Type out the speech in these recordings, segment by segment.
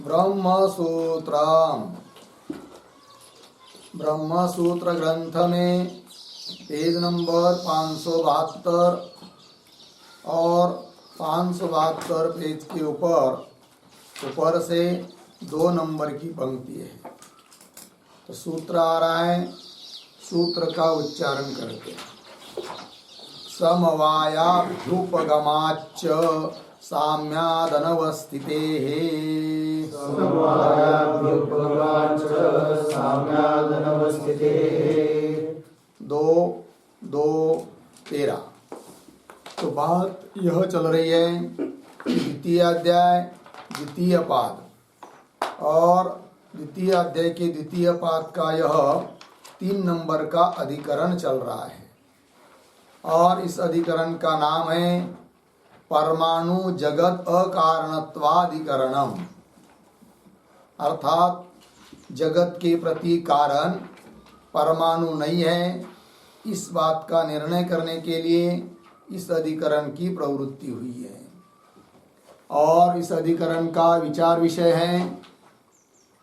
ब्रह्मसूत्रम ब्रह्मसूत्र ग्रंथ में page number 572 और 572 पेज के ऊपर से 2 नंबर की पंक्ति है। तो सूत्र आ रहा है, सूत्र का उच्चारण करके समवायाभ्युपगमाच्च साम्यादनवस्थितेः दो 13। तो बात यह चल रही है कि द्वितीय अध्याय द्वितीय पाद और द्वितीय अध्याय के द्वितीय पाद का यह 3 नंबर का अधिकरण चल रहा है और इस अधिकरण का नाम है परमाणु जगत अकारणत्वाधिकरणम। अर्थात जगत के प्रति कारण परमाणु नहीं है, इस बात का निर्णय करने के लिए इस अधिकरण की प्रवृत्ति हुई है। और इस अधिकरण का विचार विषय है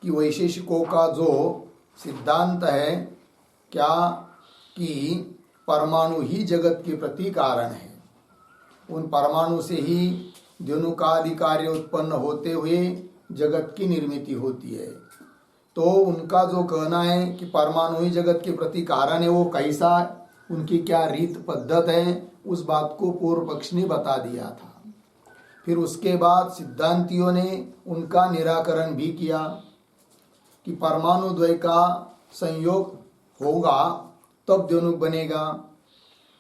कि वैशेषिकों का जो सिद्धांत है क्या कि परमाणु ही जगत के प्रति कारण है, उन परमाणु से ही द्युनुकादि कार्य उत्पन्न होते हुए जगत की निर्मिति होती है। तो उनका जो कहना है कि परमाणु ही जगत के प्रति कारण है, वो कैसा, उनकी क्या रीत पद्धत है, उस बात को पूर्व पक्ष ने बता दिया था। फिर उसके बाद सिद्धांतियों ने उनका निराकरण भी किया कि परमाणु द्वय का संयोग होगा तब द्युनुक बनेगा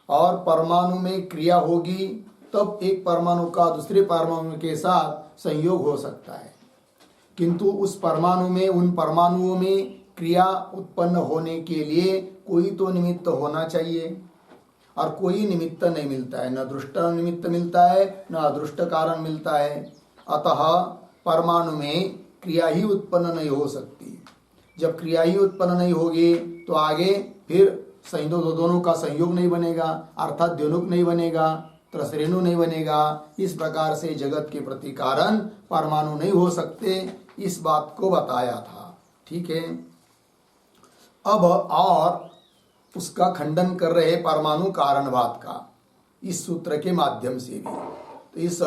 और परमाणु में क्रिया होगी तब एक परमाणु का दूसरे परमाणु के साथ संयोग हो सकता है। किंतु उस परमाणु में, उन परमाणुओं में क्रिया उत्पन्न होने के लिए कोई तो निमित्त होना चाहिए और कोई निमित्त नहीं मिलता है, न दृष्ट निमित्त मिलता है न अदृष्ट कारण मिलता है। अतः परमाणु में क्रिया ही उत्पन्न नहीं हो सकती। जब क्रिया ही उत्पन्न नहीं होगी तो आगे फिर दोनों का संयोग नहीं बनेगा, अर्थात द्युनुक नहीं बनेगा, त्रसरेणु नहीं बनेगा। इस प्रकार से जगत के प्रति कारण परमाणु नहीं हो सकते, इस बात को बताया था। ठीक है। अब और उसका खंडन कर रहे परमाणु कारणवाद का इस सूत्र के माध्यम से भी। तो इस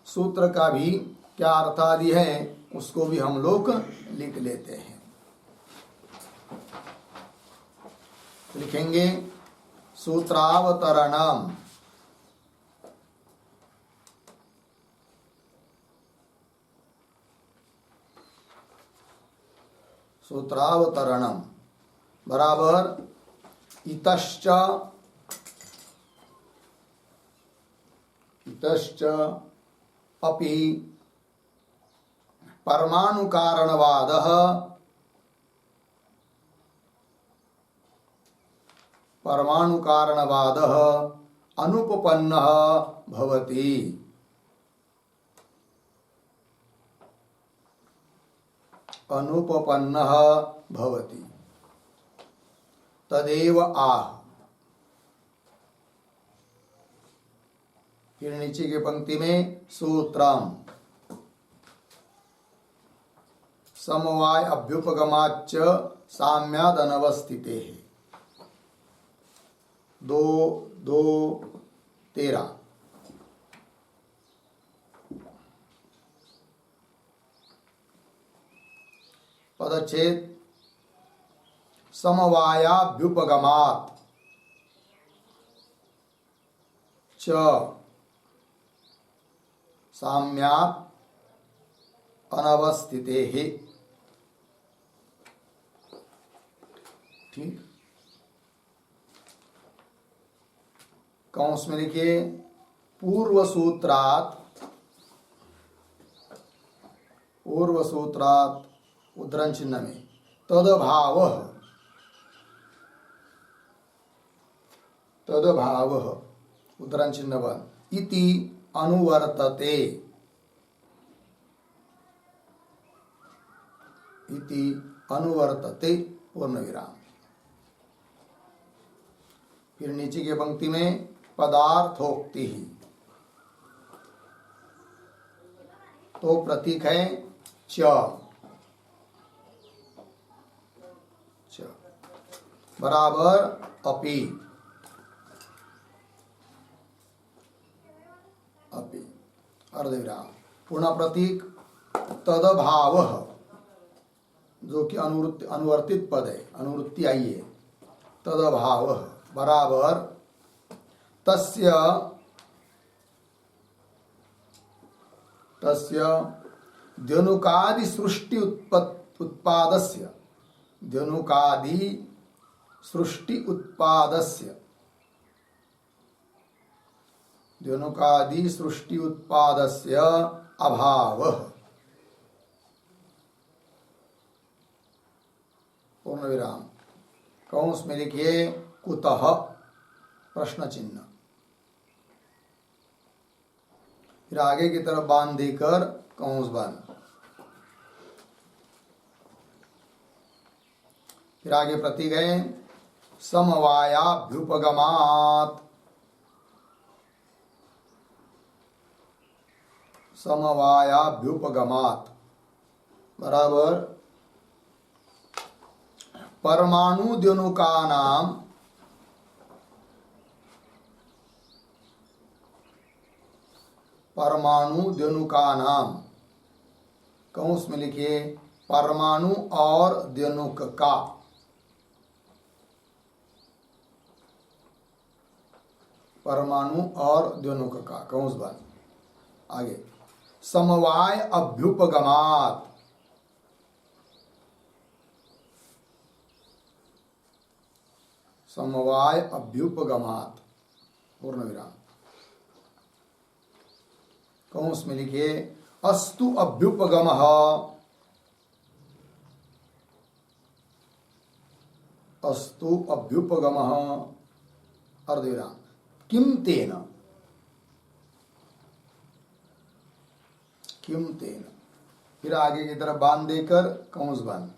सूत्र का भी क्या अर्थ आदि है उसको भी हम लोग लिख लेते हैं। लिखेंगे सूत्रावतरणम। सूत्रावतरणम बराबर इतश्च अपि परमाणु कारणवादः अनुपपन्नः भवति। अनुपपन्नः भवति तदेव आह। फिर नीचे की पंक्ति में सूत्रम समवाय अभ्युपगमाच्च साम्याद अनवस्थिते है 2:13। पदच्छेद समवायाभ्युपगमात् च साम्यात् अनवस्थितेः। ठीक। कौंस में लिखिए पूर्व सूत्रात् उद्धरण चिन्ह में तदभावः उद्धरण चिन्ह बंद इति अनुवर्तते पूर्ण विराम। फिर नीचे की पंक्ति में पदार्थोक्ति ही तो प्रतीक है च च बराबर अपि अपि अर्धविराम पूर्ण प्रतीक तदभाव जो कि अनुवर्तित पद है, अनुवृत्ति आई है। तदभाव बराबर तस्य द्यनुकादि सृष्टि उत्पादस्य द्यनुकादि सृष्टि उत्पादस्य द्यनुकादि सृष्टि उत्पादस्य अभावः पूर्ण विराम कौंस में लिखिए कुतः प्रश्न चिन्ह, फिर आगे की तरफ बांध देकर कौंस बंद, फिर आगे प्रतीक है समवायाभ्युपगमात् समवायाभ्युपगमात् बराबर परमाणु द्यनुकानाम कौंस में लिखिए परमाणु और द्यनुक का परमाणु और द्यनुक का कौंस बंद। आगे समवाय अभ्युपगमात् समवाय अभ्युपगमात् पूर्ण विराम कौंस में लिखिए अस्तु अभ्युपगमः अस्तु अभ्युपगमः अर्धविराम किम तेन फिर आगे की तरफ बांध देकर कौंस बंद।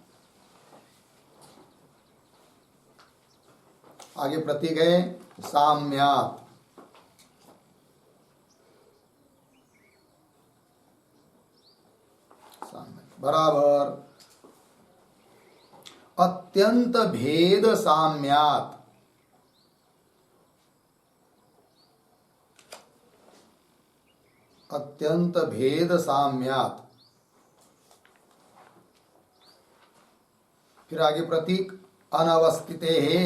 आगे प्रतीक है साम्यात् बराबर अत्यंत भेद साम्यात् अत्यंत भेद साम्यात् फिर आगे प्रतीक अनवस्थिते है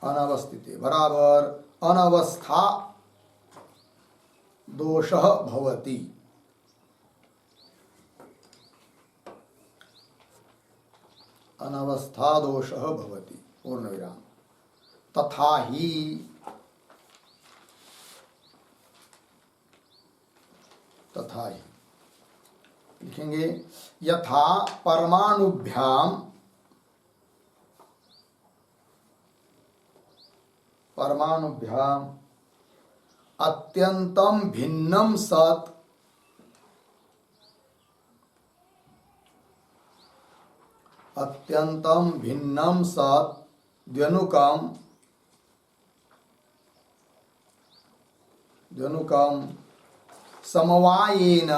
अनवस्थिते बराबर अनवस्था दोषः भवति अनवस्था दोषः भवति पूर्ण विराम तथा ही लिखेंगे यथा परमाणुभ्याम अत्यंतम भिन्नम सत् द्यनुकम समवायेन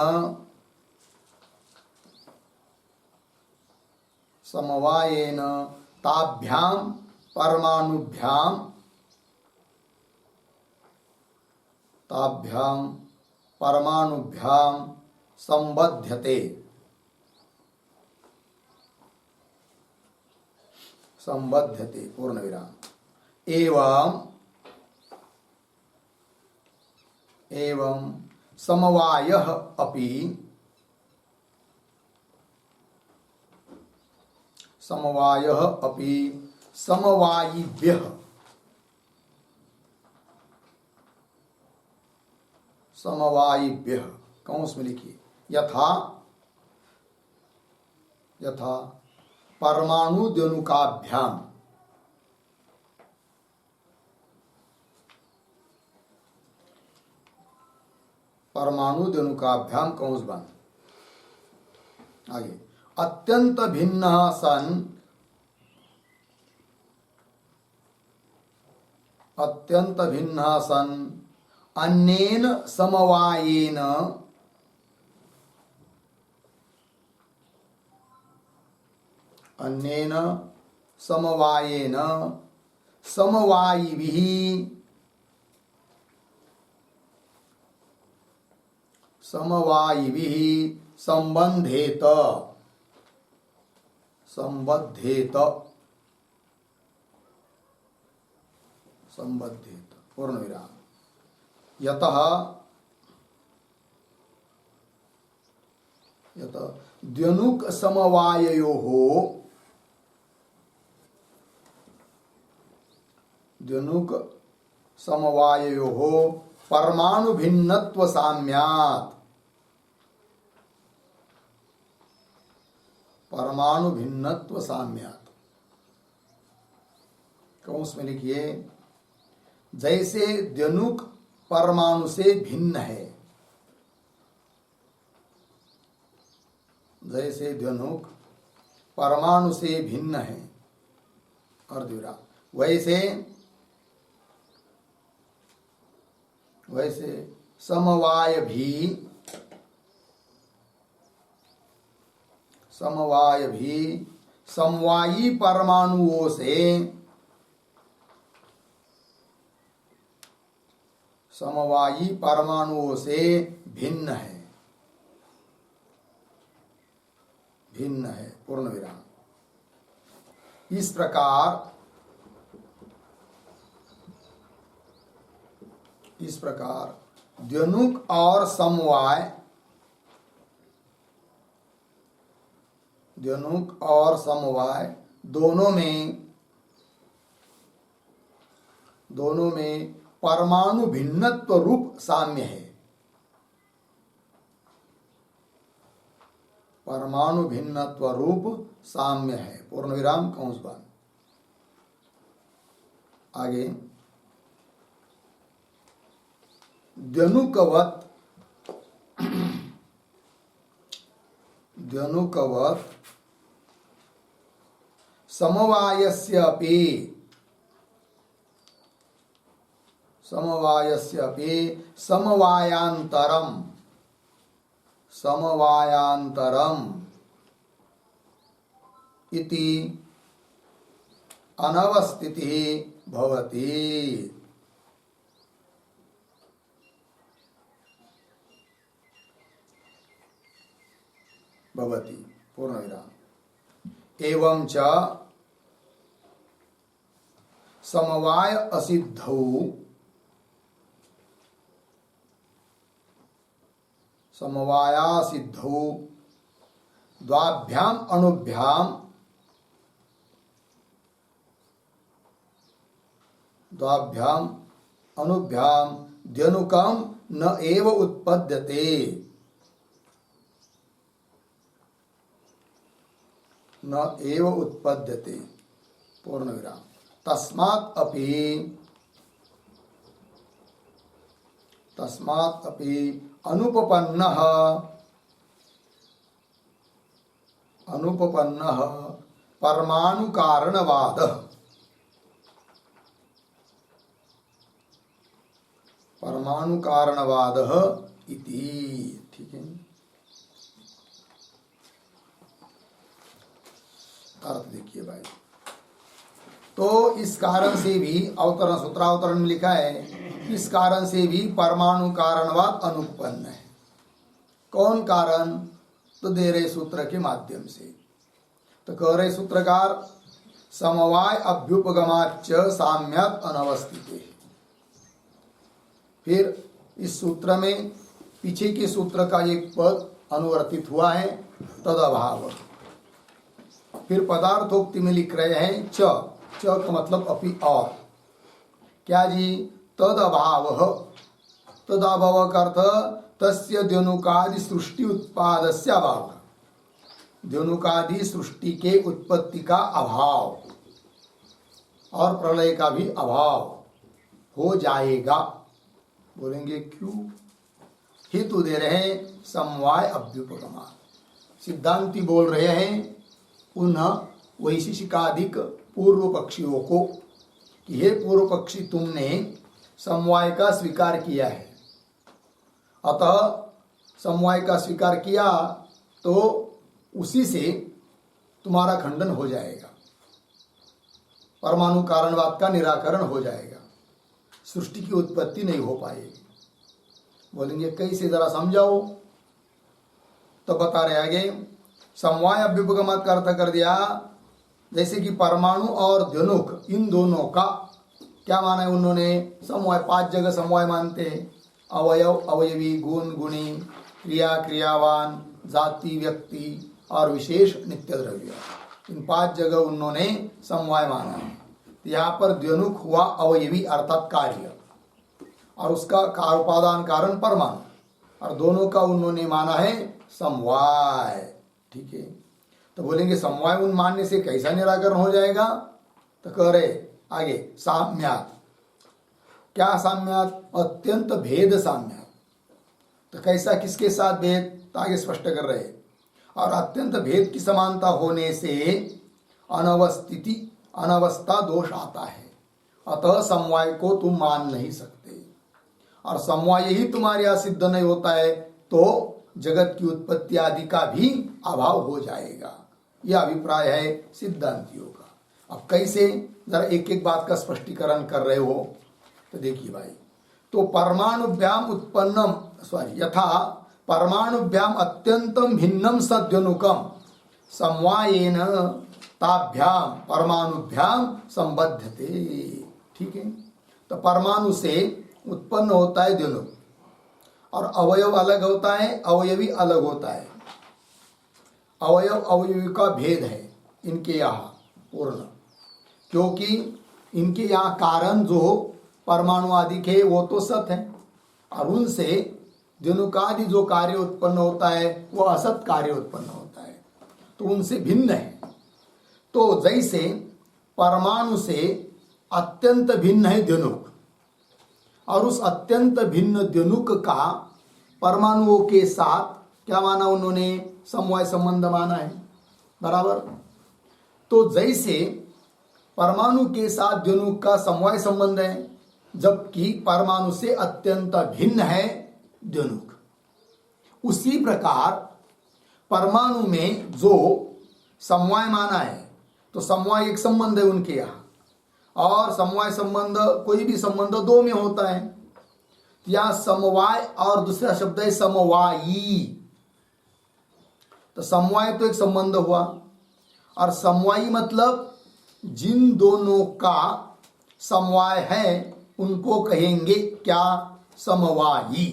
ताभ्याम परमाणुभ्याम संबध्यते पूर्ण विराम एवं समवायः अपि समवायिभ्यः कौंस में लिखिए यथा परमाणु द्यनुकाभ्याम कौंस बंद। आगे अत्यंत भिन्न सन अन्येन समवायेन अन्येन समवायेन समवायिभिः समवायिभिः संबंधेत संबद्धेत संबद्धेत पूर्ण विराम यतः द्व्यनुक समवाययोः द्व्यनुक समवाययोः परमाणु भिन्नत्व साम्यात् परमाणु भिन्नत्व साम्यात् कौंस में लिखिए जैसे द्व्यनुक परमाणु से भिन्न है, जैसे द्व्यनुक परमाणु से भिन्न है अर्धविराम वैसे समवाय भी समवायी परमाणुओं से समवायी परमाणुओं से भिन्न है पूर्ण विराम। इस प्रकार द्व्यनुक और समवाय दोनों में परमाणु भिन्नत्व रूप साम्य है, परमाणु भिन्नत्व रूप साम्य है पूर्ण विराम कंस बंद। आगे द्व्यनुकवत समवायस्यापि समवायांतरम इति अनवस्थितिः भवति। पूर्ण विराम। एवं च समवाय असिद्धौ समवायासिद्धौ द्वाभ्याम अनुभ्याम द्व्यनुकम न एव उत्पद्यते पूर्ण विराम। तस्मात् अपि अनुपपन्नः परमाणु कारणवादः इति। ठीक है, अर्थ देखिए भाई। तो इस कारण से भी अवतरण सूत्रावतरण में लिखा है, इस कारण से भी परमाणु कारणवाद अनुपन्न है। कौन कारण? तो दे रहे सूत्र के माध्यम से। तो कह रहे सूत्रकार समवाय अभ्युपगमाच्च साम्यात् अनवस्थिते। फिर इस सूत्र में पीछे के सूत्र का एक पद अनुवर्तित हुआ है, तद अभाव। फिर पदार्थोक्ति में लिख रहे हैं च का मतलब अपि और। क्या जी? तद अभाव का अर्थ तस्य द्व्यनुकादि सृष्टि उत्पादस्य अभाव, द्व्यनुकादि सृष्टि के उत्पत्ति का अभाव और प्रलय का भी अभाव हो जाएगा। बोलेंगे क्यों? हेतु दे रहे हैं समवाय अभ्युपगमा। सिद्धांती बोल रहे हैं पुनः वैशेषिकाधिक पूर्व पक्षियों को कि हे पूर्व पक्षी, तुमने समवाय का स्वीकार किया है, अतः समवाय का स्वीकार किया तो उसी से तुम्हारा खंडन हो जाएगा, परमाणु कारणवाद का निराकरण हो जाएगा, सृष्टि की उत्पत्ति नहीं हो पाएगी। बोलेंगे कैसे, जरा समझाओ। तो बता रहे आगे, समवाय अभ्युपगम का अर्थ कर दिया, जैसे कि परमाणु और द्वनुक इन दोनों का क्या माना है उन्होंने, समवाय 5 जगह समवाय मानते हैं, अवयव अवयवी, गुण गुणी, क्रिया क्रियावान, जाति व्यक्ति और विशेष नित्य द्रव्य, इन 5 जगह उन्होंने समवाय माना है। यहाँ पर द्वनुक हुआ अवयवी अर्थात कार्य, और उसका उपादान कारण परमाणु, और दोनों का उन्होंने माना है समवाय। ठीक है, तो बोलेंगे समवाय उन मानने से कैसा निराकरण हो जाएगा, तो कह रहे आगे साम्यात। क्या साम्यात, अत्यंत भेद साम्यात। तो कैसा, किसके साथ भेद, तो आगे स्पष्ट कर रहे, और अत्यंत भेद की समानता होने से अनवस्था दोष आता है, अतः समवाय को तुम मान नहीं सकते, और समवाय ही तुम्हारे यहां सिद्ध नहीं होता है तो जगत की उत्पत्ति आदि का भी अभाव हो जाएगा। यह अभिप्राय है सिद्धांतियों का। अब कैसे, जरा एक एक बात का स्पष्टीकरण कर रहे हो, तो देखिए भाई, तो परमाणुभ्याम उत्पन्नम यथा परमाणुभ्याम अत्यंतम भिन्नम सद्वनुकम समवायेन ताभ्याम परमाणुभ्याम संबद्धते। ठीक है, तो परमाणु से उत्पन्न होता है द्वनुक, और अवयव अलग होता है, अवयवी अलग होता है। अवयव अवयवी का भेद है इनके यहाँ पूर्ण, क्योंकि इनके यहाँ कारण जो परमाणु आदि के वो तो सत है, और उनसे द्वनुकादि जो कार्य उत्पन्न होता है वो असत कार्य उत्पन्न होता है, तो उनसे भिन्न है। तो जैसे परमाणु से अत्यंत भिन्न है द्वनुक, और उस अत्यंत भिन्न द्वनुक का परमाणुओं के साथ क्या माना उन्होंने, समवाय संबंध माना है, बराबर। तो जैसे परमाणु के साथ द्वनुक का समवाय संबंध है, जबकि परमाणु से अत्यंत भिन्न है द्वनुक, उसी प्रकार परमाणु में जो समवाय माना है, तो समवाय एक संबंध है उनके यहाँ, और समवाय संबंध कोई भी संबंध दो में होता है। यहाँ समवाय और दूसरा शब्द है समवायी। तो समवाय तो एक संबंध हुआ, और समवायी मतलब जिन दोनों का समवाय है उनको कहेंगे क्या, समवायी।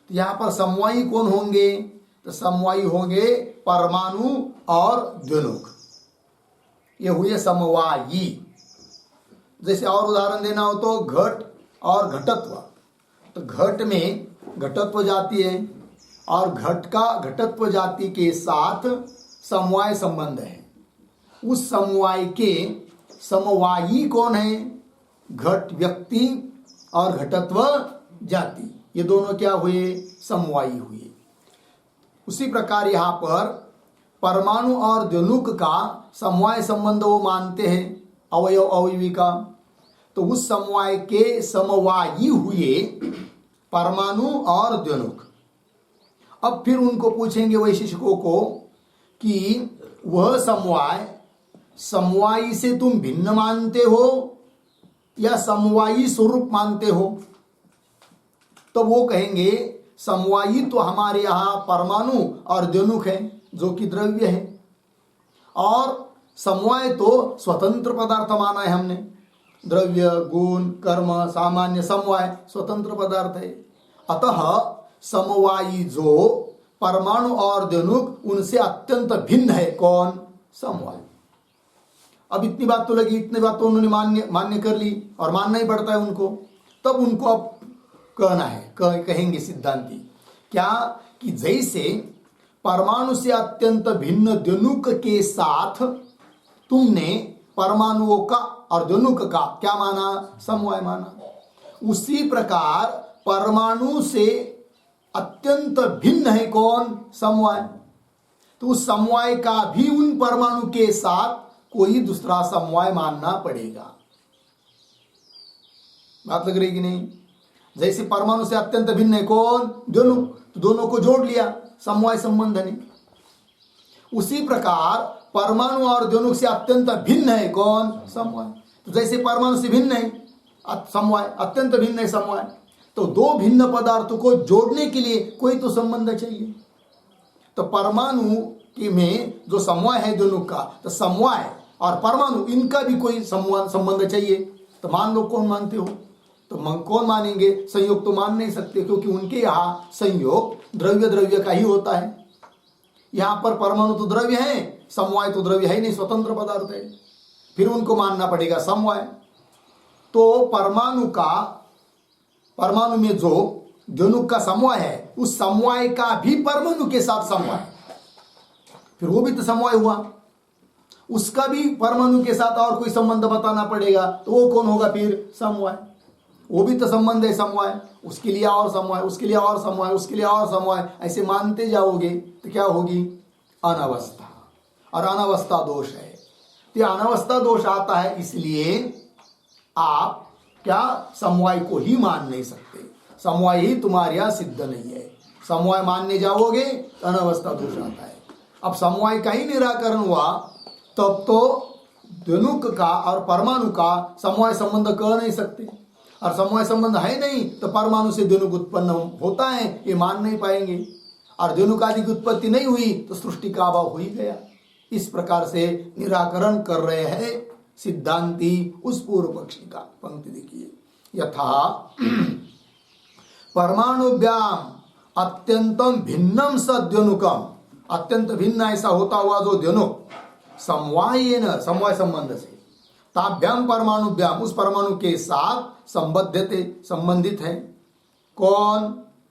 तो यहाँ पर समवायी कौन होंगे, तो समवायी होंगे परमाणु और द्वनुक, ये हुए समवायी। जैसे और उदाहरण देना हो तो घट और घटत्व, तो घट में घटत्व जाति है, और घट का घटत्व जाति के साथ समवाय संबंध है। उस समवाय के समवायी कौन है, घट व्यक्ति और घटत्व जाति, ये दोनों क्या हुए, समवायी हुए। उसी प्रकार यहाँ पर परमाणु और द्वनुक का समवाय संबंध वो मानते हैं अवयव अवयवी का, तो उस समवाय के समवायी हुए परमाणु और द्वनुक। अब फिर उनको पूछेंगे वैशेषिकों को कि वह समवाय समवायी से तुम भिन्न मानते हो या समवायी स्वरूप मानते हो, तो वो कहेंगे समवायी तो हमारे यहाँ परमाणु और द्वनुक है जो कि द्रव्य है, और समवाय तो स्वतंत्र पदार्थ माना है हमने, द्रव्य गुण कर्म सामान्य समवाय स्वतंत्र पदार्थ है। अतः समवायी जो परमाणु और द्वनुक उनसे अत्यंत भिन्न है कौन, समवाय। अब इतनी बात तो लगी, इतनी बात तो उन्होंने मान्य कर ली और मानना ही पड़ता है उनको। तब उनको अब कहना है, कहेंगे सिद्धांती क्या कि जैसे परमाणु से अत्यंत भिन्न द्वनुक के साथ तुमने परमाणुओं का और द्वनुक का क्या माना, समवाय माना, उसी प्रकार परमाणु से अत्यंत भिन्न है कौन, समवाय। तो उस समवाय का भी उन परमाणु के साथ कोई दूसरा समवाय मानना पड़ेगा। बात लग रही कि नहीं। जैसे परमाणु से अत्यंत भिन्न है कौन? द्वनुक, तो दोनों को जोड़ लिया समवाय संबंध ने। उसी प्रकार परमाणु और द्वनुक से अत्यंत भिन्न है कौन? समवाय। तो जैसे परमाणु से भिन्न है समवाय, अत्यंत भिन्न है समवाय, तो दो भिन्न पदार्थों को जोड़ने के लिए कोई तो संबंध चाहिए। तो परमाणु के में जो समवाय है द्वनुक का, तो समवाय और परमाणु इनका भी कोई संबंध चाहिए। तो मान लो कौन मानते हो? तो कौन मानेंगे? संयोग तो मान नहीं सकते, क्योंकि उनके यहाँ संयोग द्रव्य द्रव्य का ही होता है। यहाँ पर परमाणु तो द्रव्य है, समवाय तो द्रव्य है नहीं, स्वतंत्र पदार्थ है, फिर उनको मानना पड़ेगा समवाय। तो परमाणु में जो द्वनुक का समवाय है, उस समवाय का भी परमाणु के साथ समवाय, फिर वो भी तो समवाय हुआ, उसका भी परमाणु के साथ और कोई संबंध बताना पड़ेगा, तो वो कौन होगा फिर? समवाय। वो भी तो संबंध है समवाय, उसके लिए और समवाय, उसके लिए और समवाय, उसके लिए और समवाय, ऐसे मानते जाओगे तो क्या होगी? अनावस्था, और अनावस्था दोष है। तो अनावस्था दोष आता है, इसलिए आप क्या समवाय को ही मान नहीं सकते, समवाय ही तुम्हारे यहां सिद्ध नहीं है। समवाय मानने जाओगे तो अनावस्था दोष आता है। अब समवाय का ही निराकरण हुआ, तब तो द्वनुक का और परमाणु का समवाय संबंध कर नहीं सकते, और समवाय संबंध है नहीं तो परमाणु से द्वनुक उत्पन्न होता है ये मान नहीं पाएंगे, और द्वनुक आदि की उत्पत्ति नहीं हुई तो सृष्टि का अभाव हो ही गया। इस प्रकार से निराकरण कर रहे हैं सिद्धांती उस पूर्व पक्षी का। पंक्ति देखिए, यथा परमाणुभ्याम अत्यंतम भिन्नम सद्वनुकम, अत्यंत भिन्न ऐसा होता हुआ जो द्वनुक समवायेन, समवाय संबंध से, ताभ्याम परमाणुभ्याम, उस परमाणु के साथ संबंधित है कौन?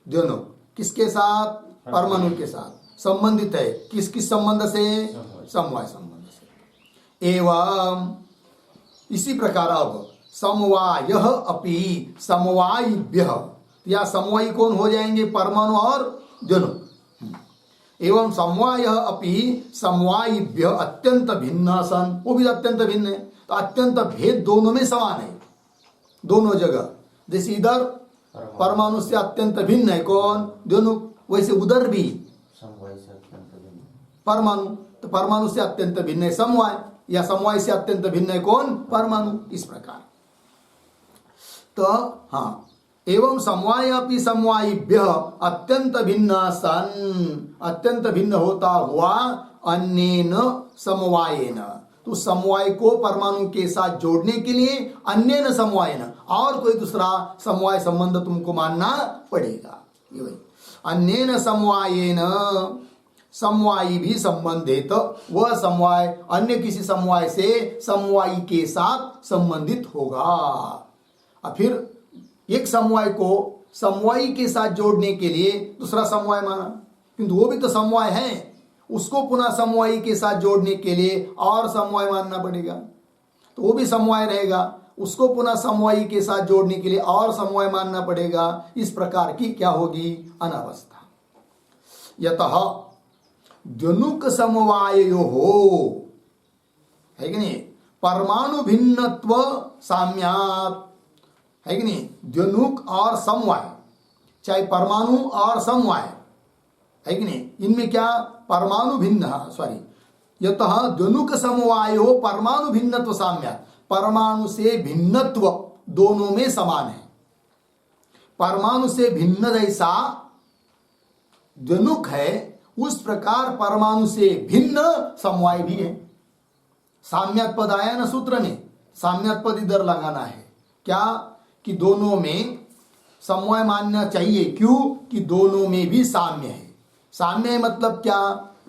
द्वनुक। किसके साथ? परमाणु के साथ संबंधित है। किस किस संबंध से? समवाय संबंध से। एवं इसी प्रकार अब समवाय अपि समवायिभ्य, या समवायी कौन हो जाएंगे? परमाणु और द्वनुक। एवं समवाय अपि समवायिभ्य अत्यंत भिन्न सन, वो भी अत्यंत भिन्न है, तो अत्यंत भेद दोनों में समान है, दोनों जगह। जैसे इधर परमाणु से अत्यंत भिन्न है कौन? द्वनुक, वैसे उधर भी परमाणु, तो परमाणु से अत्यंत भिन्न है समवाय, या समवाय से अत्यंत भिन्न है कौन? परमाणु। इस प्रकार तो हाँ, एवं समवाय अपि समवायिभ्य अत्यंत भिन्न सन, अत्यंत भिन्न होता हुआ अन्येन समवायेन, तो समवाय को परमाणु के साथ जोड़ने के लिए अन्येन समवायेन, और कोई दूसरा समवाय संबंध तुमको मानना पड़ेगा। ये वही अन्येन समवायेन, समवायी भी संबंधित, वह समवाय अन्य किसी समवाय से समवायी के साथ संबंधित होगा। और फिर एक समवाय को समवायी के साथ जोड़ने के लिए दूसरा समवाय माना, किंतु वो भी तो समवाय है, उसको पुनः समवायी के साथ जोड़ने के लिए और समवाय मानना पड़ेगा, तो वो भी समवाय रहेगा, उसको पुनः समवायी के साथ जोड़ने के लिए और समवाय मानना पड़ेगा। इस प्रकार की क्या होगी? अनावस्था। यतः द्वनुक समवायो हो, है कि नहीं? परमाणु भिन्नत्व साम्यात्, है कि नहीं? द्वनुक और समवाय, चाहे परमाणु और समवाय, है कि नहीं? इनमें क्या परमाणु भिन्न, यतः द्वनुक समवायो परमाणु भिन्नत्व साम्यात्, परमाणु से भिन्नत्व दोनों में समान है। परमाणु से भिन्न जैसा द्वनुक है, उस प्रकार परमाणु से भिन्न समवाय भी है। साम्यात् पद आया ना सूत्र में, साम्यात् पद इधर लगाना है क्या? कि दोनों में समवाय मानना चाहिए। क्यों? कि दोनों में भी साम्य है। साम्य मतलब क्या?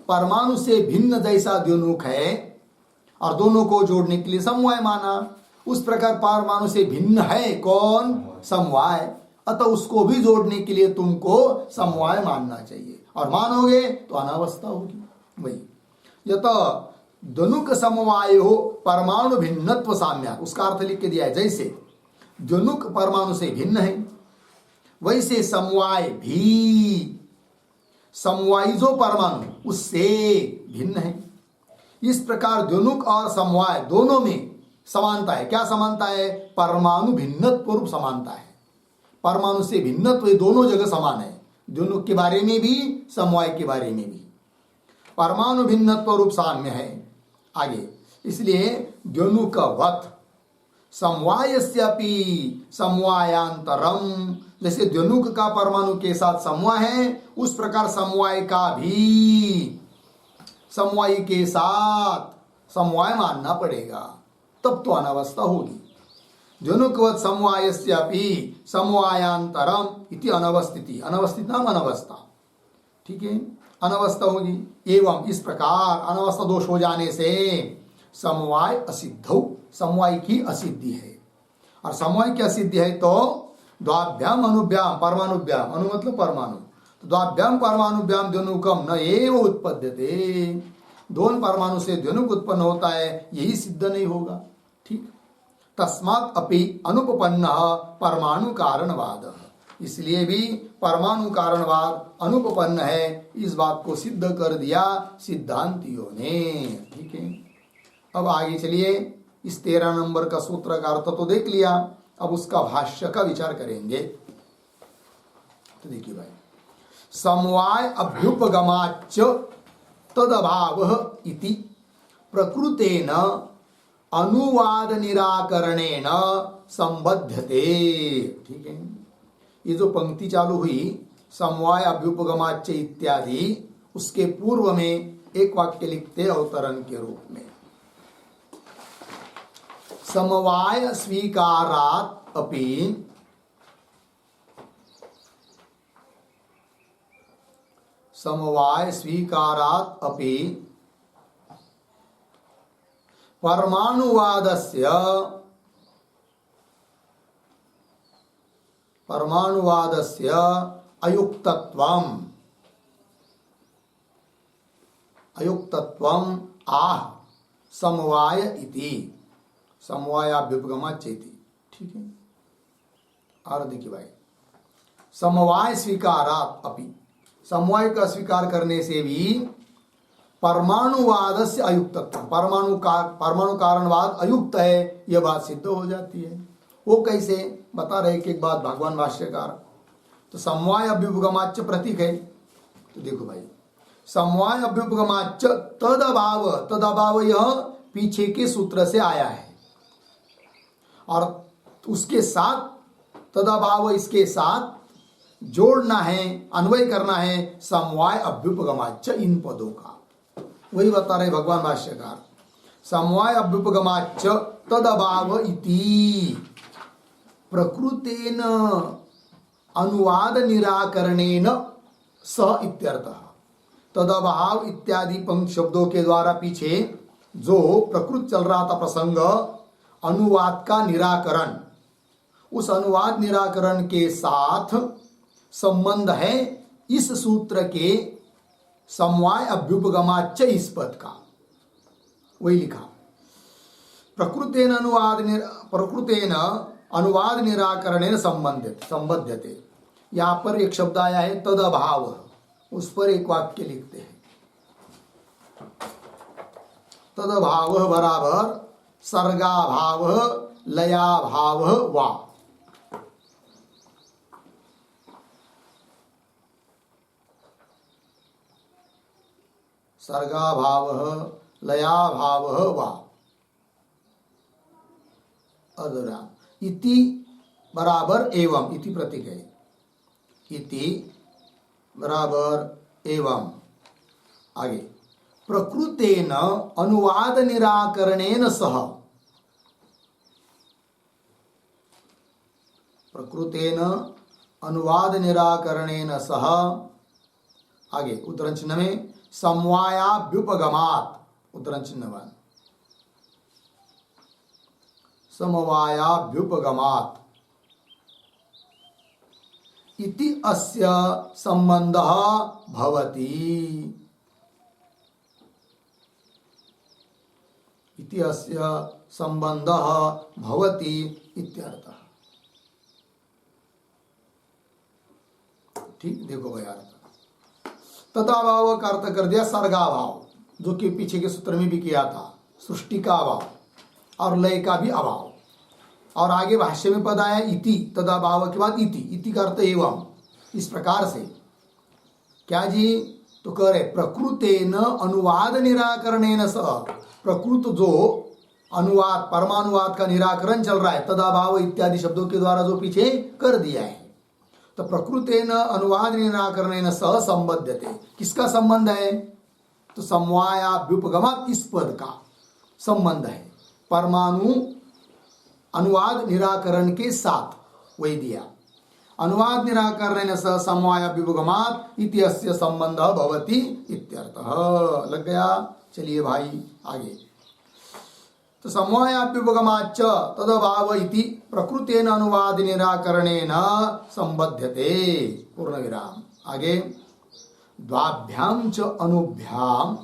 परमाणु से भिन्न जैसा द्वनुक है और दोनों को जोड़ने के लिए समवाय माना, उस प्रकार परमाणु से भिन्न है कौन? समवाय, अतः उसको भी जोड़ने के लिए तुमको समवाय मानना चाहिए, और मानोगे तो अनावस्था होगी। वही यत द्वनुक समवाय हो परमाणु भिन्नत्व साम्य, उसका अर्थ लिख के दिया है, जैसे द्वनुक परमाणु से भिन्न है वैसे समवाय भी, समवायी जो परमाणु उससे भिन्न है। इस प्रकार द्वनुक और समवाय दोनों में समानता है। क्या समानता है? परमाणु भिन्नत्व रूप समानता है। परमाणु से भिन्नत्व, ये दोनों जगह समान है। द्युनुक के बारे में भी, समवाय के बारे में भी परमाणु भिन्नत्व रूप साम्य है। आगे, इसलिए द्युनुकवत् समवायस्यापि समवायांतरम, जैसे द्युनुक का परमाणु के साथ समवाय है, उस प्रकार समवाय का भी समवाय के साथ समवाय मानना पड़ेगा, तब तो अनवस्था होगी। द्युनुकवत् समवायस्यापि समवायांतरम इति अनवस्थिति, अनवस्थित नाम अनवस्था, ठीक है, अनवस्था होगी। एवं इस प्रकार अनवस्था दोष हो जाने से समवाय असिद्धौ, समवाय की असिद्धि है। और समवाय की असिद्धि है तो द्वाभ्याम अनुभ्याम परमाणुभ्याम, अनु मतलब परमाणु, तो द्वाभ्याम परमाणुभ्याम द्युनुकम न एव उत्पद्यते, दोनों परमाणु से द्युनुक उत्पन्न होता है, यही सिद्ध नहीं होगा। ठीक, तस्मात् अपि अनुपपन्न परमाणु कारणवाद, इसलिए भी परमाणु कारणवाद अनुपपन्न है, इस बात को सिद्ध कर दिया सिद्धांतियों ने। ठीक है, अब आगे चलिए, इस 13 नंबर का सूत्र का अर्थ तो देख लिया, अब उसका भाष्य का विचार करेंगे। तो देखिए भाई, समवाय अभ्युपगमाच्च तदभावः इति प्रकृतेन अनुवाद निराकरणेन संबध्यते। ठीक है, ये जो पंक्ति चालू हुई समवाय अभ्युपगमाच्च इत्यादि, उसके पूर्व में एक वाक्य लिखते अवतरण के रूप में, समवाय स्वीकारात् अपि समवाय स्वीकारात् अपि परमाणुवादस्य अयुक्तत्वम् आह समवाय इति, समवायाभ्युपगमाच्च इति। ठीक है, और देखिए भाई, समवाय स्वीकारात् अपि, समवाय का स्वीकार करने से भी परमाणुवाद से अयुक्तत्व, परमाणु कारणवाद अयुक्त है, यह बात सिद्ध हो जाती है। वो कैसे बता रहे एक एक बात भगवान भाष्यकार। तो समवाय अभ्युपगमाच्च प्रतीक है, तो देखो भाई, समवाय अभ्युपगमाच्च तदभाव, तदभाव यह पीछे के सूत्र से आया है, और उसके साथ तदभाव, इसके साथ जोड़ना है, अन्वय करना है समवाय अभ्युपगमाच्च, इन पदों का वही बता रहे भगवान भाष्यकार। समवाय अभ्युपगमाच्च तदभाव इति प्रकृतेन अनुवाद निराकरणेन स इत्यर्थः। तदभाव इत्यादि पंक्ति शब्दों के द्वारा पीछे जो प्रकृत चल रहा था प्रसंग, अनुवाद का निराकरण, उस अनुवाद निराकरण के साथ संबंध है इस सूत्र के समवाय अभ्युपगमाच्च इस पद का, वही लिखा। प्रकृतेन अनुवाद निराकरणेन संबध्यते, यहाँ पर एक शब्द आया है तदभाव, उस पर एक वाक्य लिखते हैं, तदभाव बराबर सर्गाभाव लयाभाव वा। सर्गाभाव लयाभाव वा अधुरा, इति बराबर एवं, इति प्रतीक है, इति बराबर एवं। आगे, प्रकृतेन अनुवाद निराकरणेन सह, प्रकृतेन अनुवाद निराकरणेन सह, आगे उद्धरण चिन्ह में समवायाभ्युपगमात्, उद्धरण चिन्ह 1, समवायाभ्युपगमात् इति अस्य संबंधः भवति, इति अस्य संबंधः भवति इत्यर्थः। ठीक, देखो भाई, अर्थ तदाभाव का अर्थ कर दिया सर्गाभाव, जो कि पीछे के सूत्र में भी किया था, सृष्टि का अभाव और लय का भी अभाव। और आगे भाष्य में पद आया इति, तदभाव के बाद इति, इति का अर्थ एवं, इस प्रकार से। क्या जी? तो कह रहे प्रकृतेन अनुवाद निराकरणेन सह, प्रकृत जो अनुवाद परमानुवाद का निराकरण चल रहा है, तदाभाव इत्यादि शब्दों के द्वारा जो पीछे कर दिया है, तो प्रकृतेन अनुवाद निराकरणेन सह संबद्धते, किसका संबंध है? तो समवायाभ्युपगमात्, इस पद का संबंध है परमाणु अनुवाद निराकरण के साथ, वही दिया। अनुवाद निराकरणेन सह समवायाभ्युपगमात् इति अस्य संबंधः भवति इत्यर्थः। लग गया? चलिए भाई आगे। तो समवायाभ्युपगमाच्च तदभाव इति प्रकृतेन अनुवाद निराकरणेन संबध्यते, पूर्ण विराम। आगे द्वाभ्याम च अनुभ्याम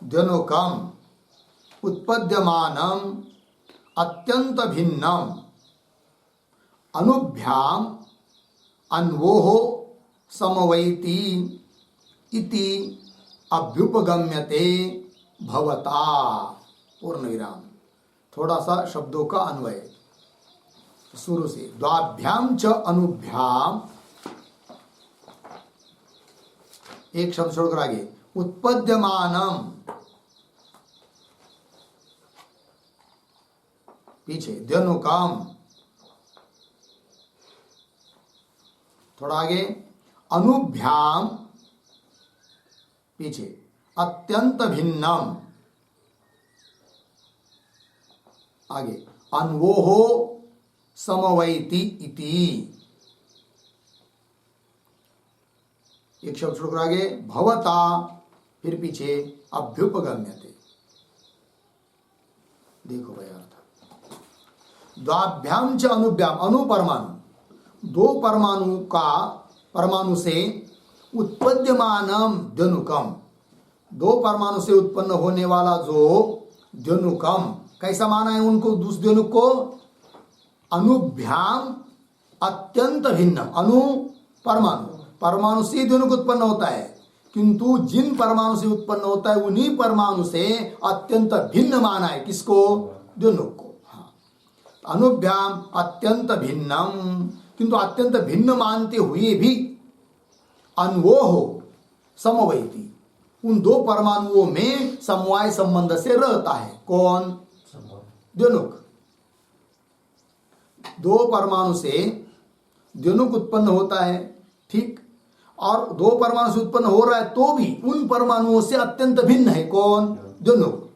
द्व्यनुकम उत्पद्यमानम अत्यंत भिन्नम अनुभ्याम अन्वोः समवैति इति अभ्युपगम्यते भवता, पूर्ण विराम। थोड़ा सा शब्दों का अन्वय शुरू से। द्वाभ्याम च अनुभ्याम, एक शब्द छोड़कर आगे, उत्पद्यमानम, पीछे द्व्यनुकम, थोड़ा आगे, अनुभ्याम, पीछे अत्यंत भिन्नम, आगे अन्वोः समवैति इति, एक शब्द छोड़कर आगे, भवता, फिर पीछे अभ्युपगम्यते। देखो भाई अर्थ, द्वाभ्याम च अनुभ्याम, अणु परमाणु, दो परमाणु का, परमाणु से उत्पद्यमानम द्व्यनुकम, दो परमाणु से उत्पन्न होने वाला जो द्व्यनुकम, कैसा माना है उनको, दूस द्व्यनुक को? अनुभ्याम अत्यंत भिन्न, अणु परमाणु, परमाणु से द्व्यनुक उत्पन्न होता है, किंतु जिन परमाणु से उत्पन्न होता है उन्हीं परमाणु से अत्यंत भिन्न माना है, किसको? द्व्यनुक को। हाँ, अनुभ्याम अत्यंत भिन्नम, किंतु अत्यंत भिन्न मानते हुए भी अन्वोः समवैति, उन दो परमाणुओं में समवाय संबंध से रहता है। कौन? द्व्यनुक। दो परमाणु से द्व्यनुक उत्पन्न होता है, ठीक, और दो परमाणु से उत्पन्न हो रहा है तो भी उन परमाणुओं से अत्यंत भिन्न है। कौन? द्व्यनुक।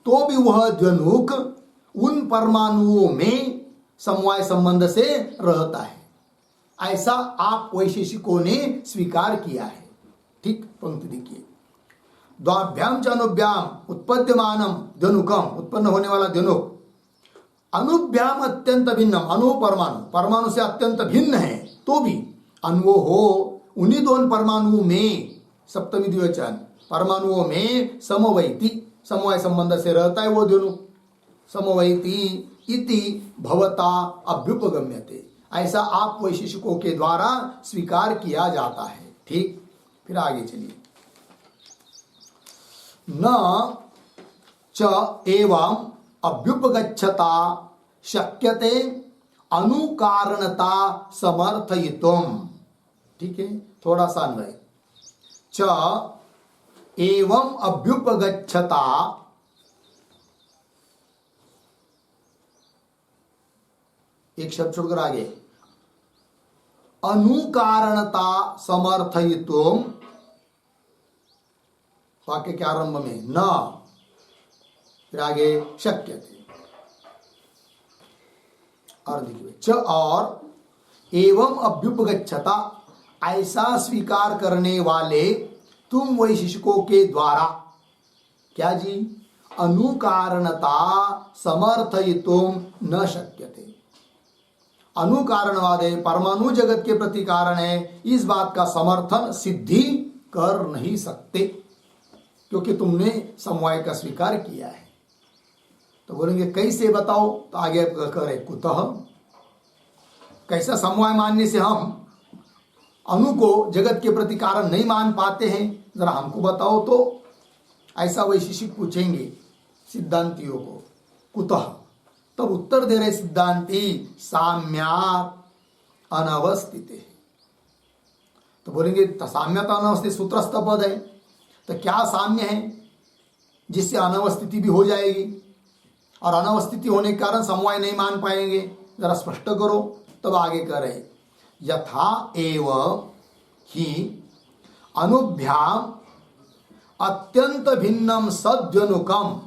तो भी वह द्व्यनुक उन परमाणुओं में समवाय संबंध से रहता है, ऐसा आप वैशेषिकों ने स्वीकार किया है। ठीक, पंक्ति देखिए, द्वाभ्याम च अनुभ्याम उत्पद्यमानम द्व्यनुकम, उत्पन्न होने वाला द्व्यनुक, अनुभ्याम अत्यंत भिन्नम, अणु परमाणु, परमाणु से अत्यंत भिन्न है तो भी अन्वोः, उन्हीं दोनों परमाणुओं में, सप्तमी द्विवचन, परमाणुओं में समवैति, समवाय संबंध से रहता है वो द्व्यनुक, समवैति इति भवता अभ्युपगम्यते, ऐसा आप वैशेषिकों के द्वारा स्वीकार किया जाता है। ठीक, फिर आगे चलिए, न च एवं अभ्युपगच्छता शक्यते अनुकारणता समर्थयितुम। ठीक है, थोड़ा सा अन्वय, च एवं अभ्युपगच्छता, एक शब्द छोड़कर आगे, अनुकारणता समर्थयितुम, वाक्य के आरंभ में न, फिर आगे शक्यते, और देखिए च और एवं अभ्युपगच्छता, ऐसा स्वीकार करने वाले तुम वैशिष्टों के द्वारा, क्या जी? अनुकारणता समर्थयितुम न शक्यते, अनुकारणवाद है, परमाणु जगत के प्रति कारण है, इस बात का समर्थन सिद्धि कर नहीं सकते, क्योंकि तुमने समवाय का स्वीकार किया है। तो बोलेंगे कैसे बताओ? तो आगे करे कुतः, कैसा समवाय मानने से हम अणु को जगत के प्रति कारण नहीं मान पाते हैं, जरा हमको बताओ। तो ऐसा वैशेषिक पूछेंगे सिद्धांतियों को, कुतः, तब उत्तर दे रहे सिद्धांती साम्यात अनवस्थित। तो बोलेंगे साम्यत अनवस्थित सूत्रस्थ पद है, तो क्या साम्य है जिससे अनवस्थिति भी हो जाएगी, और अनवस्थिति होने के कारण समवाय नहीं मान पाएंगे, जरा स्पष्ट करो। तब आगे कह रहे यथा एव ही अनुभ्याम अत्यंत भिन्नम सद्यनुकम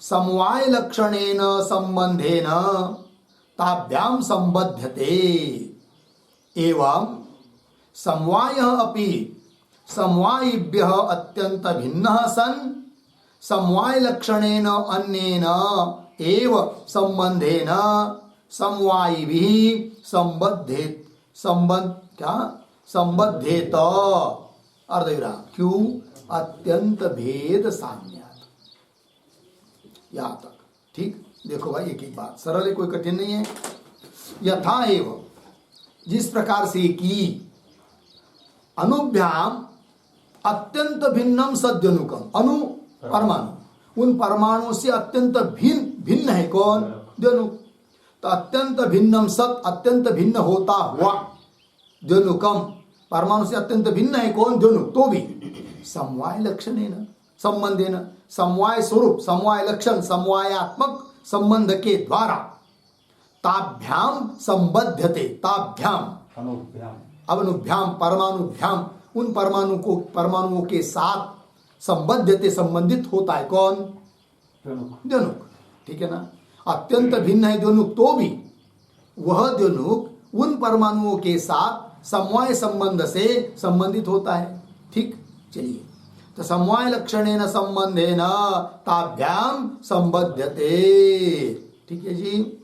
समवाय लक्षणेन संबंधेन ताभ्याम संबध्यते एवं समवायः अपि समवायिभ्यः अत्यंत भिन्नः सन् समवाय लक्षणेन अन्येन एव संबंधेन समवायिभिः संबद्धेत अर्धविराम क्यों अत्यंत भेद साम्यात। यहां तक ठीक। देखो भाई एक एक बात सरल है, कोई कठिन नहीं है। यथा एव जिस प्रकार से कि अनुभ्याम अत्यंत भिन्नम सद्यनुकम अनु परमाणु, उन परमाणुओं से अत्यंत भिन्न है कौन? द्वनुक। तो अत्यंत भिन्नम सत अत्यंत भिन्न होता हुआ द्वनुकम परमाणु से अत्यंत भिन्न है कौन? द्वनुक। तो भी समवाय लक्षण है ना संबंधेन समवाय स्वरूप समवाय लक्षण समवायात्मक संबंध के द्वारा ताभ्याम संबध्यते ताभ्याम अनुभ्याम परमाणुभ्याम उन परमाणुओं के साथ संबद्धते संबंधित होता है कौन? द्वनुक। ठीक है ना। अत्यंत भिन्न है द्वनुक, तो भी वह द्वनुक उन परमाणुओं के साथ समवाय संबंध से संबंधित होता है। ठीक। चलिए, तो समवाय लक्षणेन संबंधेन ताभ्याम संबध्यते। ठीक है जी।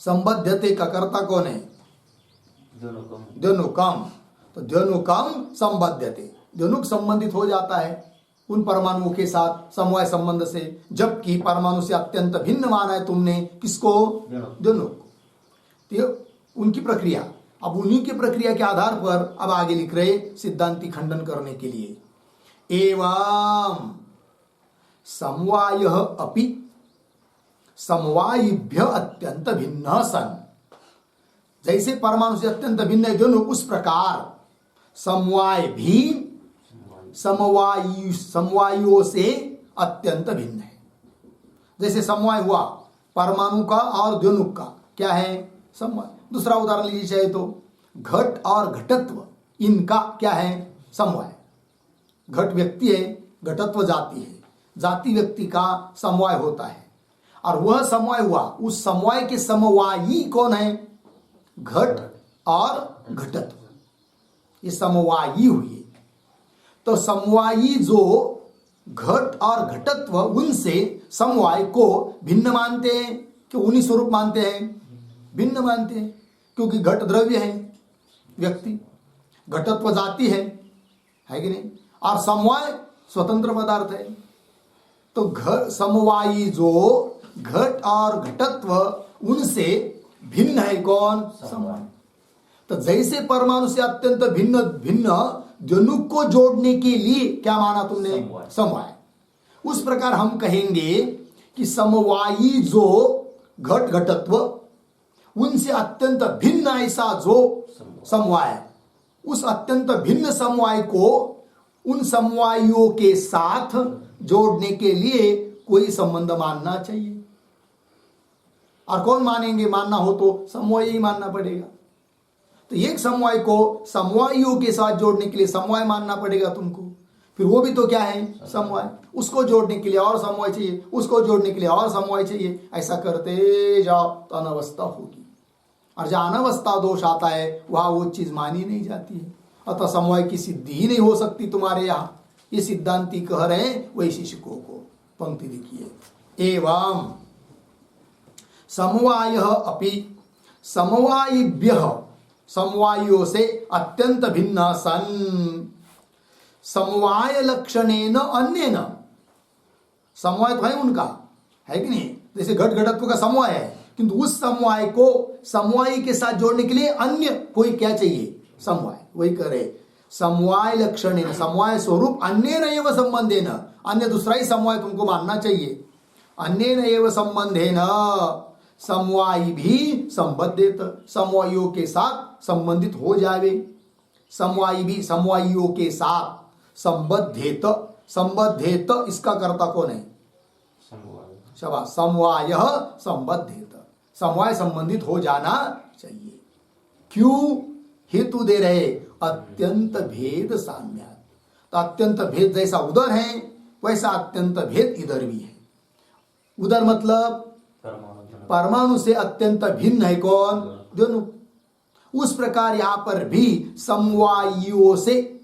संबद्धते का कर्ता कौन है? द्वनुकम। तो द्वनुकम संबद्धते द्वनुक संबंधित हो जाता है उन परमाणुओं के साथ समवाय संबंध से, जबकि परमाणु से अत्यंत भिन्न माना है तुमने किसको? द्वनुक। तो उनकी प्रक्रिया, अब उन्हीं की प्रक्रिया के आधार पर अब आगे लिख रहे सिद्धांती खंडन करने के लिए। एवं समवायः अपि समवायिभ्य अत्यंत भिन्न सन, जैसे परमाणु से अत्यंत भिन्न है द्वनुक, उस प्रकार समवाय भी समवायों से अत्यंत भिन्न है। जैसे समवाय हुआ परमाणु का और द्वनुक का, क्या है? समवाय। दूसरा उदाहरण लीजिए चाहे तो घट और घटत्व, इनका क्या है? समवाय। घट व्यक्ति है, घटत्व जाति है, जाति व्यक्ति का समवाय होता है, और वह समवाय हुआ, उस समवाय के समवायी कौन है? घट और घटत्व, ये समवायी हुई। तो समवायी जो घट और घटत्व, उनसे समवाय को भिन्न मानते हैं कि उन्हीं स्वरूप मानते हैं? भिन्न मानते हैं, क्योंकि घट द्रव्य है, व्यक्ति, घटत्व जाति है कि नहीं, और समवाय स्वतंत्र पदार्थ है। तो समवायी जो घट और घटत्व, उनसे भिन्न है कौन? समवाय। तो जैसे परमाणु से अत्यंत भिन्न भिन्न द्वनुक को जोड़ने के लिए क्या माना तुमने? समवाय। उस प्रकार हम कहेंगे कि समवायी जो घट घटत्व, उनसे अत्यंत भिन्न ऐसा जो समवाय, उस अत्यंत भिन्न समवाय को उन समवायों के साथ जोड़ने के लिए कोई संबंध मानना चाहिए। और कौन मानेंगे? मानना हो तो समवाय ही मानना पड़ेगा। तो एक समवाय को समवायों के साथ जोड़ने के लिए समवाय मानना पड़ेगा तुमको। फिर वो भी तो क्या है? समवाय। उसको जोड़ने के लिए और समवाय चाहिए, उसको जोड़ने के लिए और समवाय चाहिए। ऐसा करते जाओ तो अनवस्था होगी, और जहां अनवस्था दोष आता है वहां वो चीज मानी नहीं जाती है। अतः समवाय की सिद्धि ही नहीं हो सकती तुम्हारे यहाँ। ये सिद्धांती कह रहे हैं वैशेषिकों को। पंक्ति देखिए, एवं समवायः अपि समवायिभ्यः समवायों से अत्यंत भिन्न सन समवाय लक्षणेन अन्येन। समवाय तो है उनका, है कि नहीं? जैसे घट घटत्व का समवाय है, किंतु उस समवाय को समवाय के साथ जोड़ने के लिए अन्य कोई क्या चाहिए? समवाय। वही करे समवाय लक्षणेन, समवाय स्वरूप अन्येन एव संबंधेन, अन्य दूसरा ही समवाय तुमको मानना चाहिए। अन्येन एव संबंधेन समवायी भी संबद्धेत, समवायियों के साथ संबंधित हो जावे। समवायी भी समवायियों के साथ संबद्धेत, संबद्धेत इसका कर्ता कौन है? शाबाश, समवाय संबद्धेत, समवाय संबंधित हो जाना चाहिए। क्यों? हेतु दे रहे अत्यंत भेद साम्यात्। तो अत्यंत भेद जैसा उधर है वैसा अत्यंत भेद इधर भी है। उधर मतलब परमाणु से अत्यंत भिन्न है कौन? द्वनु। उस प्रकार यहां पर भी समवायियों से,